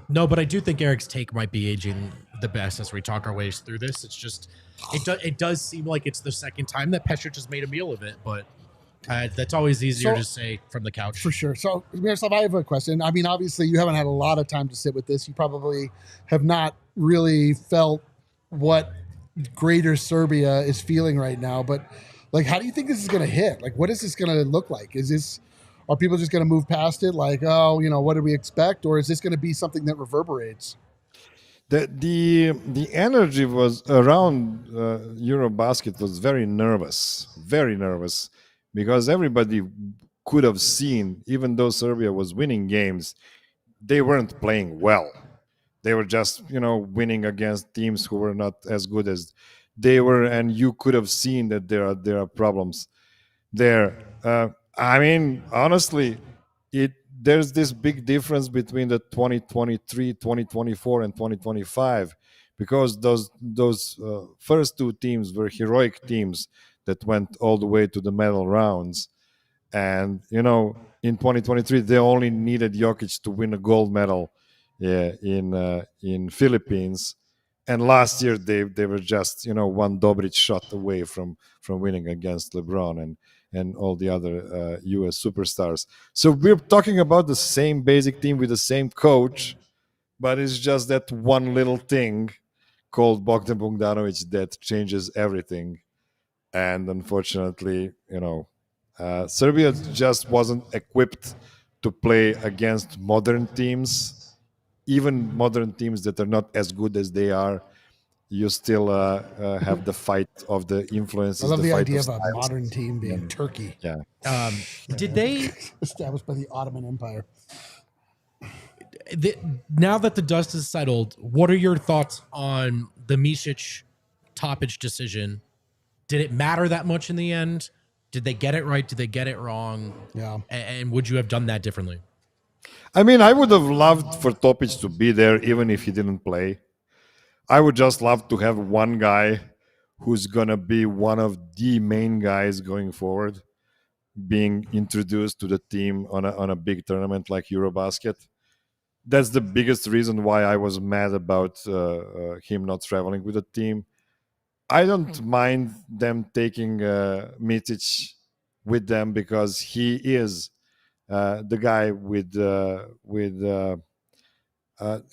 D: No, but I do think Eric's take might be aging the best as we talk our ways through this. It's just it does seem like it's the second time that Pesic has made a meal of it, but that's always easier to say from the couch.
B: For sure. So, Miroslav, I have a question. I mean, obviously, you haven't had a lot of time to sit with this. You probably have not really felt what greater Serbia is feeling right now, but like, how do you think this is going to hit? Like, what is this going to look like? Are people just going to move past it? Like, what did we expect? Or is this going to be something that reverberates?
E: The energy was around Eurobasket was very nervous, because everybody could have seen, even though Serbia was winning games, they weren't playing well. They were just, winning against teams who were not as good as they were, and you could have seen that there are problems there. I mean, honestly, there's this big difference between the 2023, 2024, and 2025, because those first 2 teams were heroic teams that went all the way to the medal rounds. And, in 2023, they only needed Jokic to win a gold medal in Philippines. And last year, they were just, one Dobric shot away from winning against LeBron and all the other U.S. superstars. So we're talking about the same basic team with the same coach, but it's just that one little thing called Bogdan Bogdanovic that changes everything. And unfortunately, Serbia just wasn't equipped to play against modern teams, even modern teams that are not as good as they are. you still have the fight of the influences.
B: I love the
E: fight
B: idea of a
E: styles.
B: modern team being Turkey,
E: Yeah.
D: Did they
B: established by the Ottoman Empire.
D: now that the dust has settled, what are your thoughts on the Micic Topic decision? Did it matter that much in the end? Did they get it right? Did they get it wrong?
B: Yeah.
D: And would you have done that differently?
E: I mean, I would have loved for Topic to be there even if he didn't play. I would just love to have one guy who's going to be one of the main guys going forward, being introduced to the team on a big tournament like Eurobasket. That's the biggest reason why I was mad about him not traveling with the team. I don't mind them taking Micic with them because he is the guy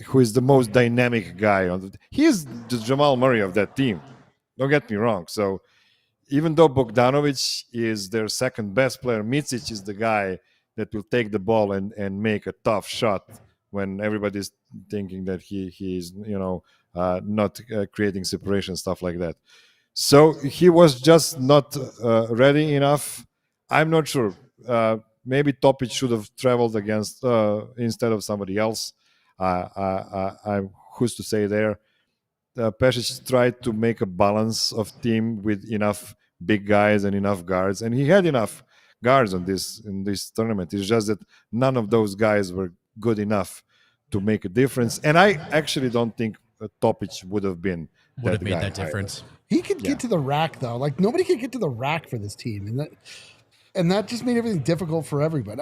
E: who is the most dynamic guy he is the Jamal Murray of that team. Don't get me wrong. So even though Bogdanovic is their second best player, Micic is the guy that will take the ball and make a tough shot when everybody's thinking that he is not creating separation, stuff like that. So he was just not ready enough. I'm not sure. Maybe Topic should have traveled against instead of somebody else. Who's to say there? Pesic tried to make a balance of team with enough big guys and enough guards, and he had enough guards in this tournament. It's just that none of those guys were good enough to make a difference. And I actually don't think Topic would have been
D: Would have made
E: guy
D: that difference.
B: He could get to the rack though. Like nobody could get to the rack for this team, and that just made everything difficult for everybody.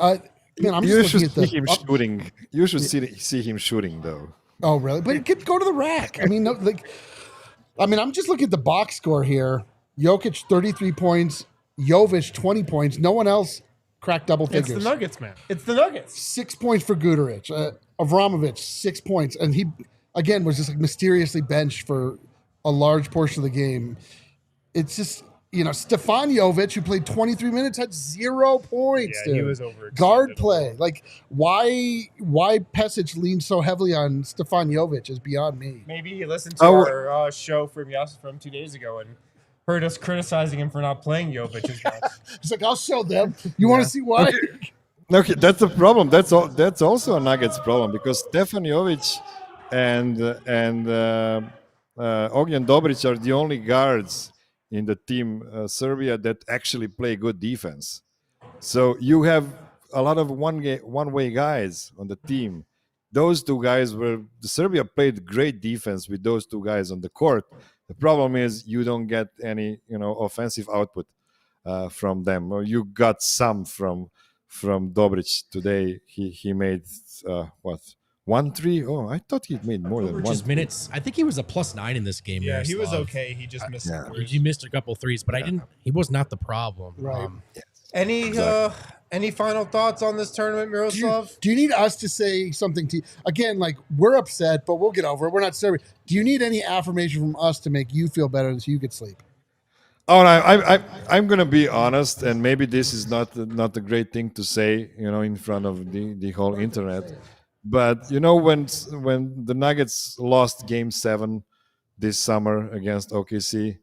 B: Man, I'm
E: You
B: just
E: should
B: looking at
E: see him shooting. You should see him shooting though.
B: Oh, really? But go to the rack. I mean, I'm just looking at the box score here. Jokic 33 points, Jovic 20 points. No one else cracked double figures.
C: It's the Nuggets, man. It's the Nuggets.
B: 6 points for Guduric. Avramovic 6 points, and he again was just like mysteriously benched for a large portion of the game. It's just, Stefan Jovic, who played 23 minutes, had 0 points.
C: Yeah,
B: dude.
C: he was overextended.
B: Guard play. Like, why Pesic leaned so heavily on Stefan Jovic is beyond me.
C: Maybe he listened to our show from 2 days ago and heard us criticizing him for not playing Jovic as much.
B: He's like, I'll show them. You want to see why?
E: Okay, that's a problem. That's also a Nuggets problem because Stefan Jovic and Ognjen Dobrić are the only guards in the team Serbia that actually play good defense. So you have a lot of one-way guys on the team. Those two guys Serbia played great defense with those two guys on the court. The problem is you don't get any offensive output from them. Or you got some from Dobrić today. He made 1 3. Oh, I thought he made more than one.
D: Minutes. I think he was a +9 in this game.
C: Yeah, he was
D: Miroslav.
C: okay. He just missed some threes.
D: He missed a couple threes, but he was not the problem.
B: Right.
C: Any final thoughts on this tournament, Miroslav?
B: Do you need us to say something to you? Again, like, we're upset, but we'll get over it. We're not Serbian. Do you need any affirmation from us to make you feel better so you could sleep?
E: Oh, I'm gonna be honest, and maybe this is not a great thing to say, in front of the whole internet. But when the Nuggets lost Game 7 this summer against OKC,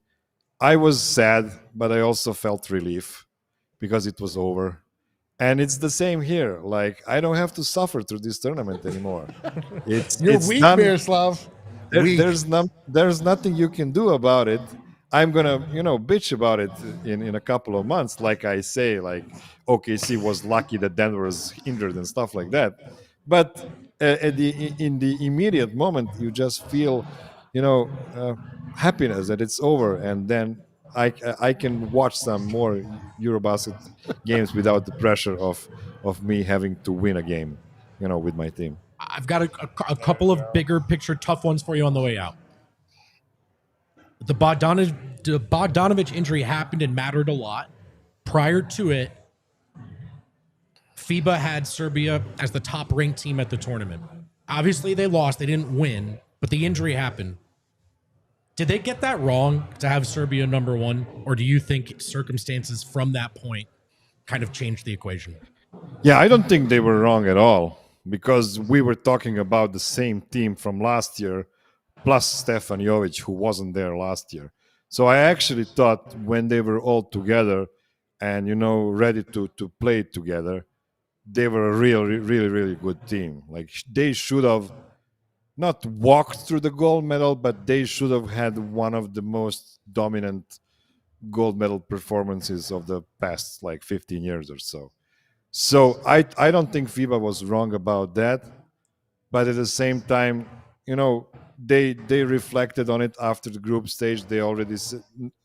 E: I was sad, but I also felt relief because it was over. And it's the same here. Like, I don't have to suffer through this tournament anymore.
B: You're weak,
E: done.
B: Miroslav. Weak.
E: There's nothing you can do about it. I'm gonna, bitch about it in a couple of months. Like I say, like OKC was lucky that Denver was injured and stuff like that. But in the immediate moment, you just feel, happiness that it's over, and then I can watch some more Eurobasket games without the pressure of me having to win a game, with my team.
D: I've got a couple of bigger picture tough ones for you on the way out. The Bogdanovic injury happened and mattered a lot. Prior to it, FIBA had Serbia as the top-ranked team at the tournament. Obviously, they lost. They didn't win, but the injury happened. Did they get that wrong to have Serbia number 1, or do you think circumstances from that point kind of changed the equation?
E: Yeah, I don't think they were wrong at all because we were talking about the same team from last year plus Stefan Jovic, who wasn't there last year. So I actually thought when they were all together and, ready to play together, they were a really good team. Like, they should have not walked through the gold medal, but they should have had one of the most dominant gold medal performances of the past 15 years or so. So I don't think FIBA was wrong about that, but at the same time, they reflected on it after the group stage. They already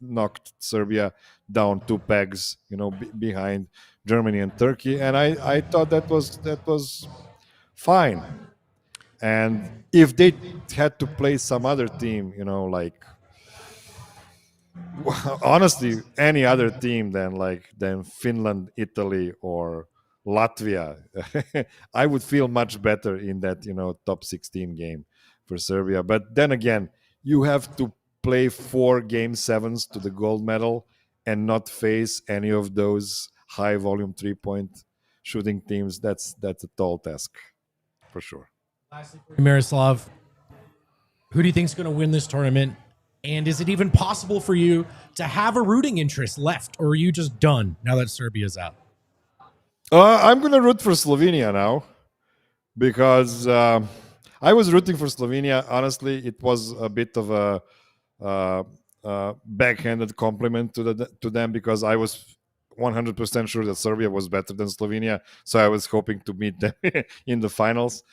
E: knocked Serbia down 2 pegs, behind Germany and Turkey, and I thought that was fine. And if they had to play some other team, honestly, any other team than Finland, Italy, or Latvia, I would feel much better in that top 16 game for Serbia. But then again, you have to play 4 game 7s to the gold medal and not face any of those high volume 3-point shooting teams. That's a tall task for sure.
D: Miroslav, who do you think is going to win this tournament? And is it even possible for you to have a rooting interest left, or are you just done now that Serbia's out?
E: I'm going to root for Slovenia now because I was rooting for Slovenia. Honestly, it was a bit of a backhanded compliment to them because I was 100% sure that Serbia was better than Slovenia. So I was hoping to meet them in the finals.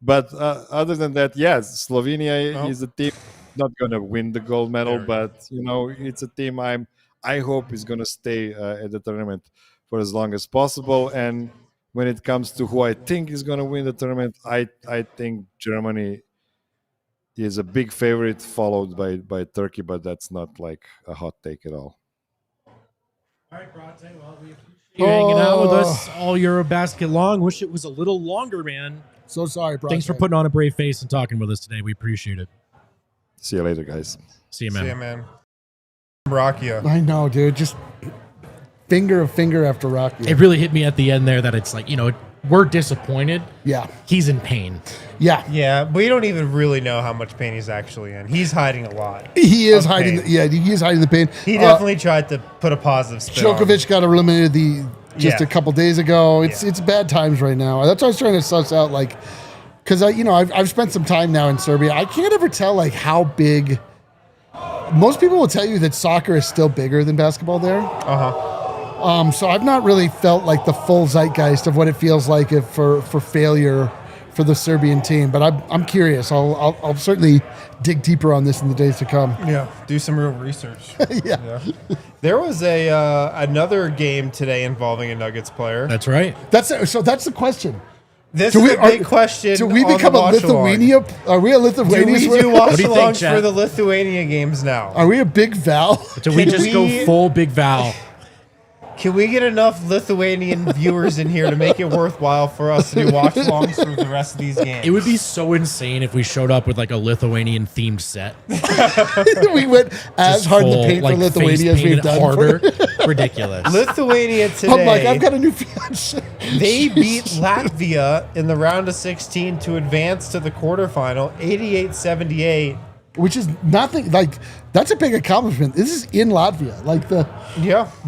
E: But other than that, yes, Slovenia is a team not going to win the gold medal, but it's a team I hope is going to stay at the tournament for as long as possible. And when it comes to who I think is going to win the tournament, I think Germany is a big favorite, followed by Turkey, but that's not a hot take at all.
D: All right, Brate, well, we appreciate you hanging out with us all Eurobasket long. Wish it was a little longer, man.
B: So sorry, Brate.
D: Thanks for putting on a brave face and talking with us today. We appreciate it.
E: See you later, guys.
D: See you, man.
C: See you, man. Rakia.
B: I know, dude. Just finger after Rakia.
D: It really hit me at the end there that it's we're disappointed.
B: Yeah.
D: He's in pain.
B: Yeah.
C: Yeah, we don't even really know how much pain he's actually in. He's hiding a lot.
B: He is hiding. He is hiding the pain.
C: He definitely tried to put a positive spin on
B: Djokovic got eliminated a couple days ago. It's bad times right now. That's why I was trying to suss out, because I've spent some time now in Serbia. I can't ever tell how big. Most people will tell you that soccer is still bigger than basketball there. So I've not really felt the full zeitgeist of what it feels like for failure for the Serbian team. But I'm curious. I'll certainly dig deeper on this in the days to come.
C: Yeah, do some real research.
B: Yeah.
C: There was another game today involving a Nuggets player.
D: That's right.
B: That's the question.
C: This is a big question.
B: Do we become a Lithuania? Are we a Lithuania?
C: Do we do watch
D: think,
C: alongs
D: Chad?
C: for the Lithuania games now?
B: Are we a big Val?
D: Do we just go full Big Val?
C: Can we get enough Lithuanian viewers in here to make it worthwhile for us to do watch alongs for the rest of these games?
D: It would be so insane if we showed up with a Lithuanian themed set.
B: We went as
D: Just
B: hard to
D: full,
B: paint for Lithuania as we've
D: face-painted
B: done.
D: harder. Ridiculous.
C: Lithuania
B: I'm
C: today.
B: I've got a new fiance.
C: They beat Latvia in the round of 16 to advance to the quarterfinal, 88-78.
B: Which is nothing. That's a big accomplishment. This is in Latvia.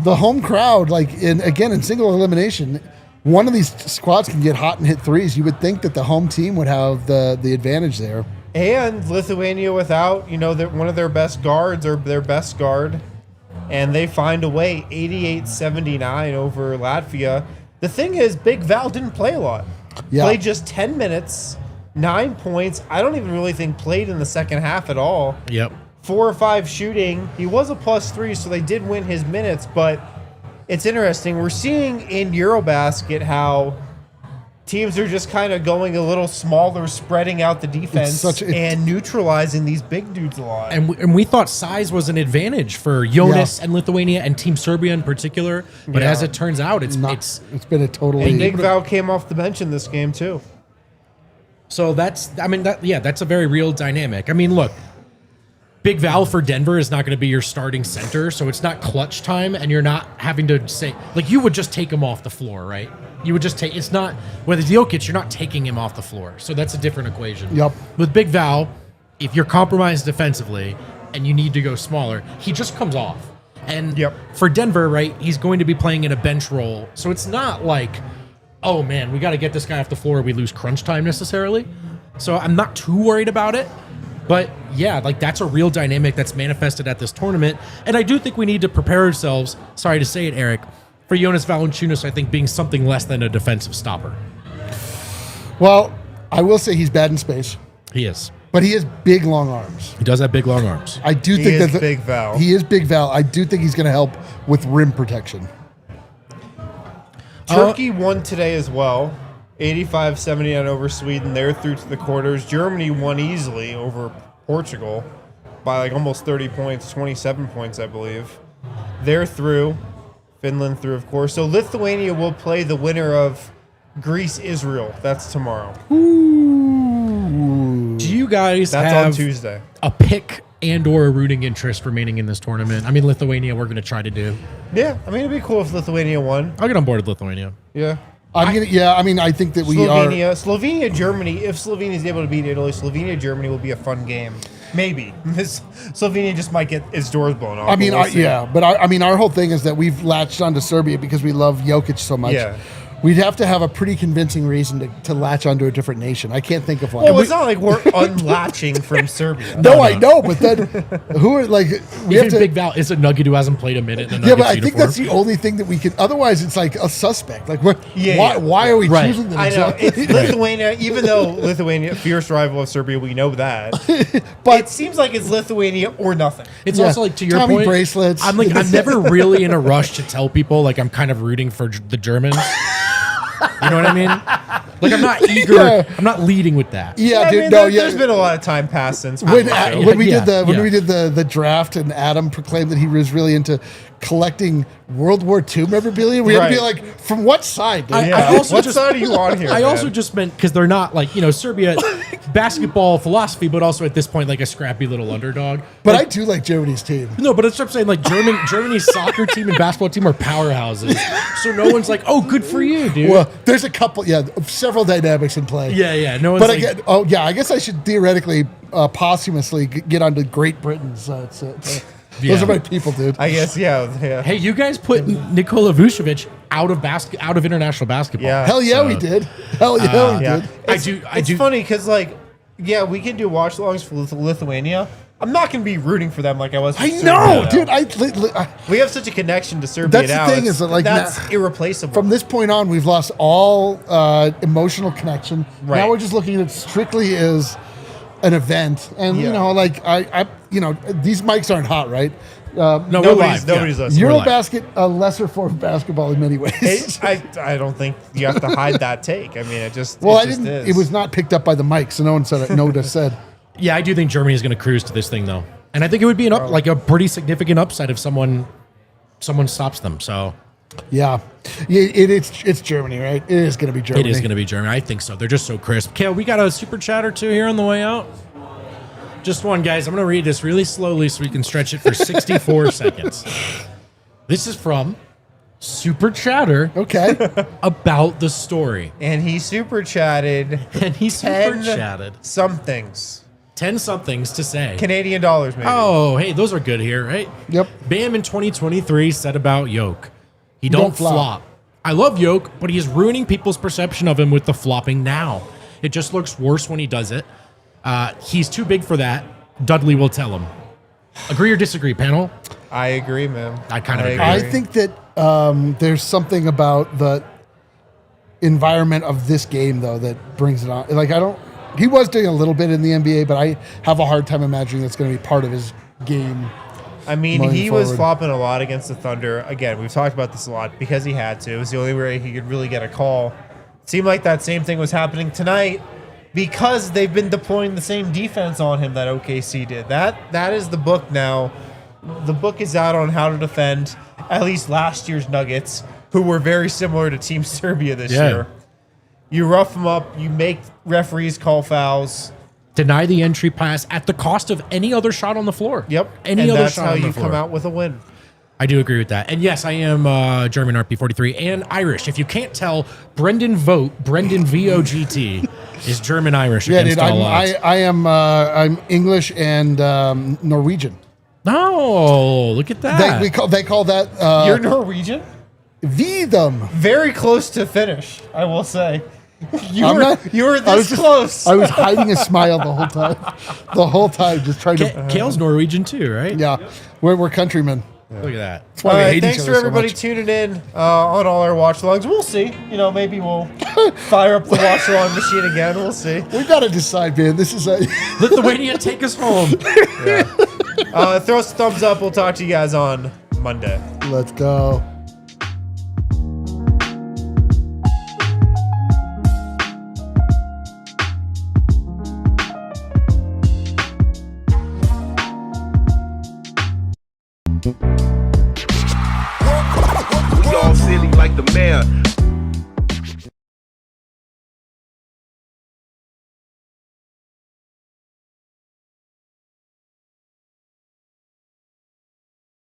B: The home crowd. In single elimination, one of these squads can get hot and hit threes. You would think that the home team would have the advantage there.
C: And Lithuania without, one of their best guards or their best guard. And they find a way, 88-79 over Latvia. The thing is, Big Val didn't play a lot.
B: Yeah.
C: Played just 10 minutes, 9 points. I don't even really think played in the second half at all.
D: Yep.
C: 4 or 5 shooting. He was a +3, so they did win his minutes. But it's interesting. We're seeing in Eurobasket how teams are just kind of going a little smaller, spreading out the defense and neutralizing these big dudes a lot.
D: And we thought size was an advantage for Jonas and Lithuania and Team Serbia in particular. But as it turns out, it's
B: been a totally.
C: And Big Val came off the bench in this game too.
D: So that's a very real dynamic. Look, Big Val for Denver is not going to be your starting center, so it's not clutch time, and you're not having to say, you would just take him off the floor, right? You would just it's not, with Jokic, you're not taking him off the floor, so that's a different equation.
B: Yep.
D: With Big Val, if you're compromised defensively and you need to go smaller, he just comes off. And for Denver, right, he's going to be playing in a bench role. So it's not like, oh, man, we got to get this guy off the floor. We lose crunch time necessarily. So I'm not too worried about it. But, yeah, like that's a real dynamic that's manifested at this tournament. And I do think we need to prepare ourselves, sorry to say it, Eric, for Jonas Valanciunas, I think, being something less than a defensive stopper.
B: Well, I will say he's bad in space.
D: He is.
B: But he has big, long arms.
D: He does have big, long arms.
B: I do think
C: is
B: that
C: Big Val.
B: He is Big Val. I do think he's going to help with rim protection.
C: Turkey won today as well. 85-79 over Sweden. They're through to the quarters. Germany won easily over Portugal by like almost 30 points, 27 points, I believe. They're through. Finland through, of course. So Lithuania will play the winner of Greece-Israel. That's tomorrow.
D: Do you guys
C: That's
D: have
C: on Tuesday.
D: a pick and or a rooting interest remaining in this tournament? I mean, Lithuania, we're going to try to do.
C: Yeah, I mean, it'd be cool if Lithuania won.
D: I'll get on board with Lithuania.
C: Yeah.
B: I think that we
C: Slovenia, Germany. If Slovenia is able to beat Italy, Slovenia, Germany will be a fun game. Maybe Slovenia just might get its doors blown off.
B: I mean, our whole thing is that we've latched onto Serbia because we love Jokic so much.
C: Yeah.
B: We'd have to have a pretty convincing reason to latch onto a different nation. I can't think of one.
C: Well, it's not like we're unlatching from Serbia.
B: No, I know, but then who are like we have
D: Even
B: to?
D: Big Val is a Nugget who hasn't played a minute in a
B: Yeah,
D: Nuggets
B: but I think
D: uniform.
B: that's the only thing that we can. Otherwise, it's like a suspect. Like,
C: Yeah,
B: why are we
D: Right.
B: choosing them?
C: I know.
B: exactly?
C: It's Lithuania, even though Lithuania, fierce rival of Serbia, we know that.
B: But
C: It seems like it's Lithuania or nothing.
D: It's
B: Yeah.
D: also like to your
B: Tommy
D: point.
B: bracelets.
D: I'm never really in a rush to tell people like I'm kind of rooting for the Germans. You know what I mean? Like I'm not eager.
B: Yeah.
D: I'm not leading with that.
B: yeah,
C: I
B: dude.
C: mean,
B: No,
C: there's
B: yeah.
C: been a lot of time passed since.
B: When we
D: Yeah,
B: did the draft and Adam proclaimed that he was really into collecting World War II memorabilia, we had to be
C: Right.
B: like, from what side? Dude?
C: Yeah. What side are you on here?
D: I also
C: man?
D: just meant because they're not like Serbia basketball philosophy, but also at this point like a scrappy little underdog.
B: But
D: Like,
B: I do like Germany's team.
D: no, but it's what I'm saying. Like Germany's soccer team and basketball team are powerhouses, so no one's like, "Oh, good for you, dude."
B: Well, there's a couple, several dynamics in play.
D: yeah. No one's
B: But
D: like,
B: again, I guess I should theoretically posthumously get onto Great Britain. So those are my people, dude.
C: I guess, yeah.
D: hey, you guys put Nikola Vucevic out of international basketball.
C: Yeah.
B: Hell yeah,
D: So-
B: we did. Hell yeah, we
C: Yeah.
B: did.
C: It's funny because, like, yeah, we can do watch alongs for Lithuania. I'm not going to be rooting for them like I was for
B: I
C: Serbia,
B: know,
C: though.
B: dude. I
C: We have such a connection to Serbia
B: That's the
C: now.
B: thing
C: It's-
B: is that, like,
C: that's
B: now-
C: irreplaceable.
B: from this point on, we've lost all emotional connection.
C: Right.
B: Now we're just looking at it strictly as an event, and
C: Yeah.
B: these mics aren't hot, right?
D: No, we're live.
C: nobody's
D: yeah.
C: listening.
D: We're live.
B: Eurobasket, a lesser form of basketball in many ways.
C: I don't think you have to hide that take. I mean, it just
B: Well,
C: it
B: I
C: just
B: didn't.
C: is.
B: It was not picked up by the mic, so no one said it. No one said.
D: Yeah, I do think Germany is going to cruise to this thing though, and I think it would be like a pretty significant upside if someone stops them. So
B: Yeah, it's Germany, right? It is going to be Germany.
D: it is going to be Germany. I think so. They're just so crisp. Kale, we got a super chat or two here on the way out. Just one, guys. I'm going to read this really slowly so we can stretch it for 64 seconds. This is from Super Chatter
B: Okay.
D: about the story.
C: and he super chatted
D: And he super chatted.
C: some things.
D: 10 somethings to say.
C: Canadian dollars, maybe.
D: Oh, hey, those are good here, right?
B: Yep.
D: Bam in 2023 said about Yoke. He don't
B: don't flop.
D: flop. I love Yoke, but he is ruining people's perception of him with the flopping now. It just looks worse when he does it. He's too big for that. Dudley will tell him. Agree or disagree, panel?
C: I agree, man.
D: I kind of agree.
B: I think that there's something about the environment of this game, though, that brings it on. Like, he was doing a little bit in the NBA, but I have a hard time imagining that's going to be part of his game.
C: I mean,
B: Moving
C: he was
B: forward.
C: flopping a lot against the Thunder. Again, we've talked about this a lot because he had to. It was the only way he could really get a call. It seemed like that same thing was happening tonight because they've been deploying the same defense on him that OKC did. That is the book now. The book is out on how to defend at least last year's Nuggets, who were very similar to Team Serbia this
D: Yeah.
C: year. You rough them up. You make referees call fouls.
D: Deny the entry pass at the cost of any other shot on the floor.
C: Yep.
D: Any
C: and
D: other
C: that's
D: shot
C: how
D: on the
C: you
D: floor.
C: come out with a win.
D: I do agree with that. And yes, I am German RP43 and Irish. If you can't tell, Brendan Vogt, Brendan VOGT, is German Irish
B: Yeah,
D: against
B: dude.
D: all odds.
B: I'm English and Norwegian.
D: No, look at that.
B: They call that
C: You're Norwegian?
B: Vidum.
C: Very close to finish, I will say. You
B: I'm
C: were
B: not-
C: this close.
B: I was hiding a smile the whole time. The whole time, just trying to.
D: Kale's Norwegian too, right?
B: Yeah, we're countrymen.
D: Look at that.
B: That's why
C: All
B: we
C: right,
B: hate
C: thanks
B: each
C: for
B: other so
C: everybody
B: much.
C: tuning in on all our watch alongs. We'll see. Maybe we'll fire up the watch along machine again. We'll see.
B: We gotta decide, man. This is a.
D: Lithuania, take us home.
C: Throw us a thumbs up. We'll talk to you guys on Monday.
B: Let's go.
F: We all silly like the mayor.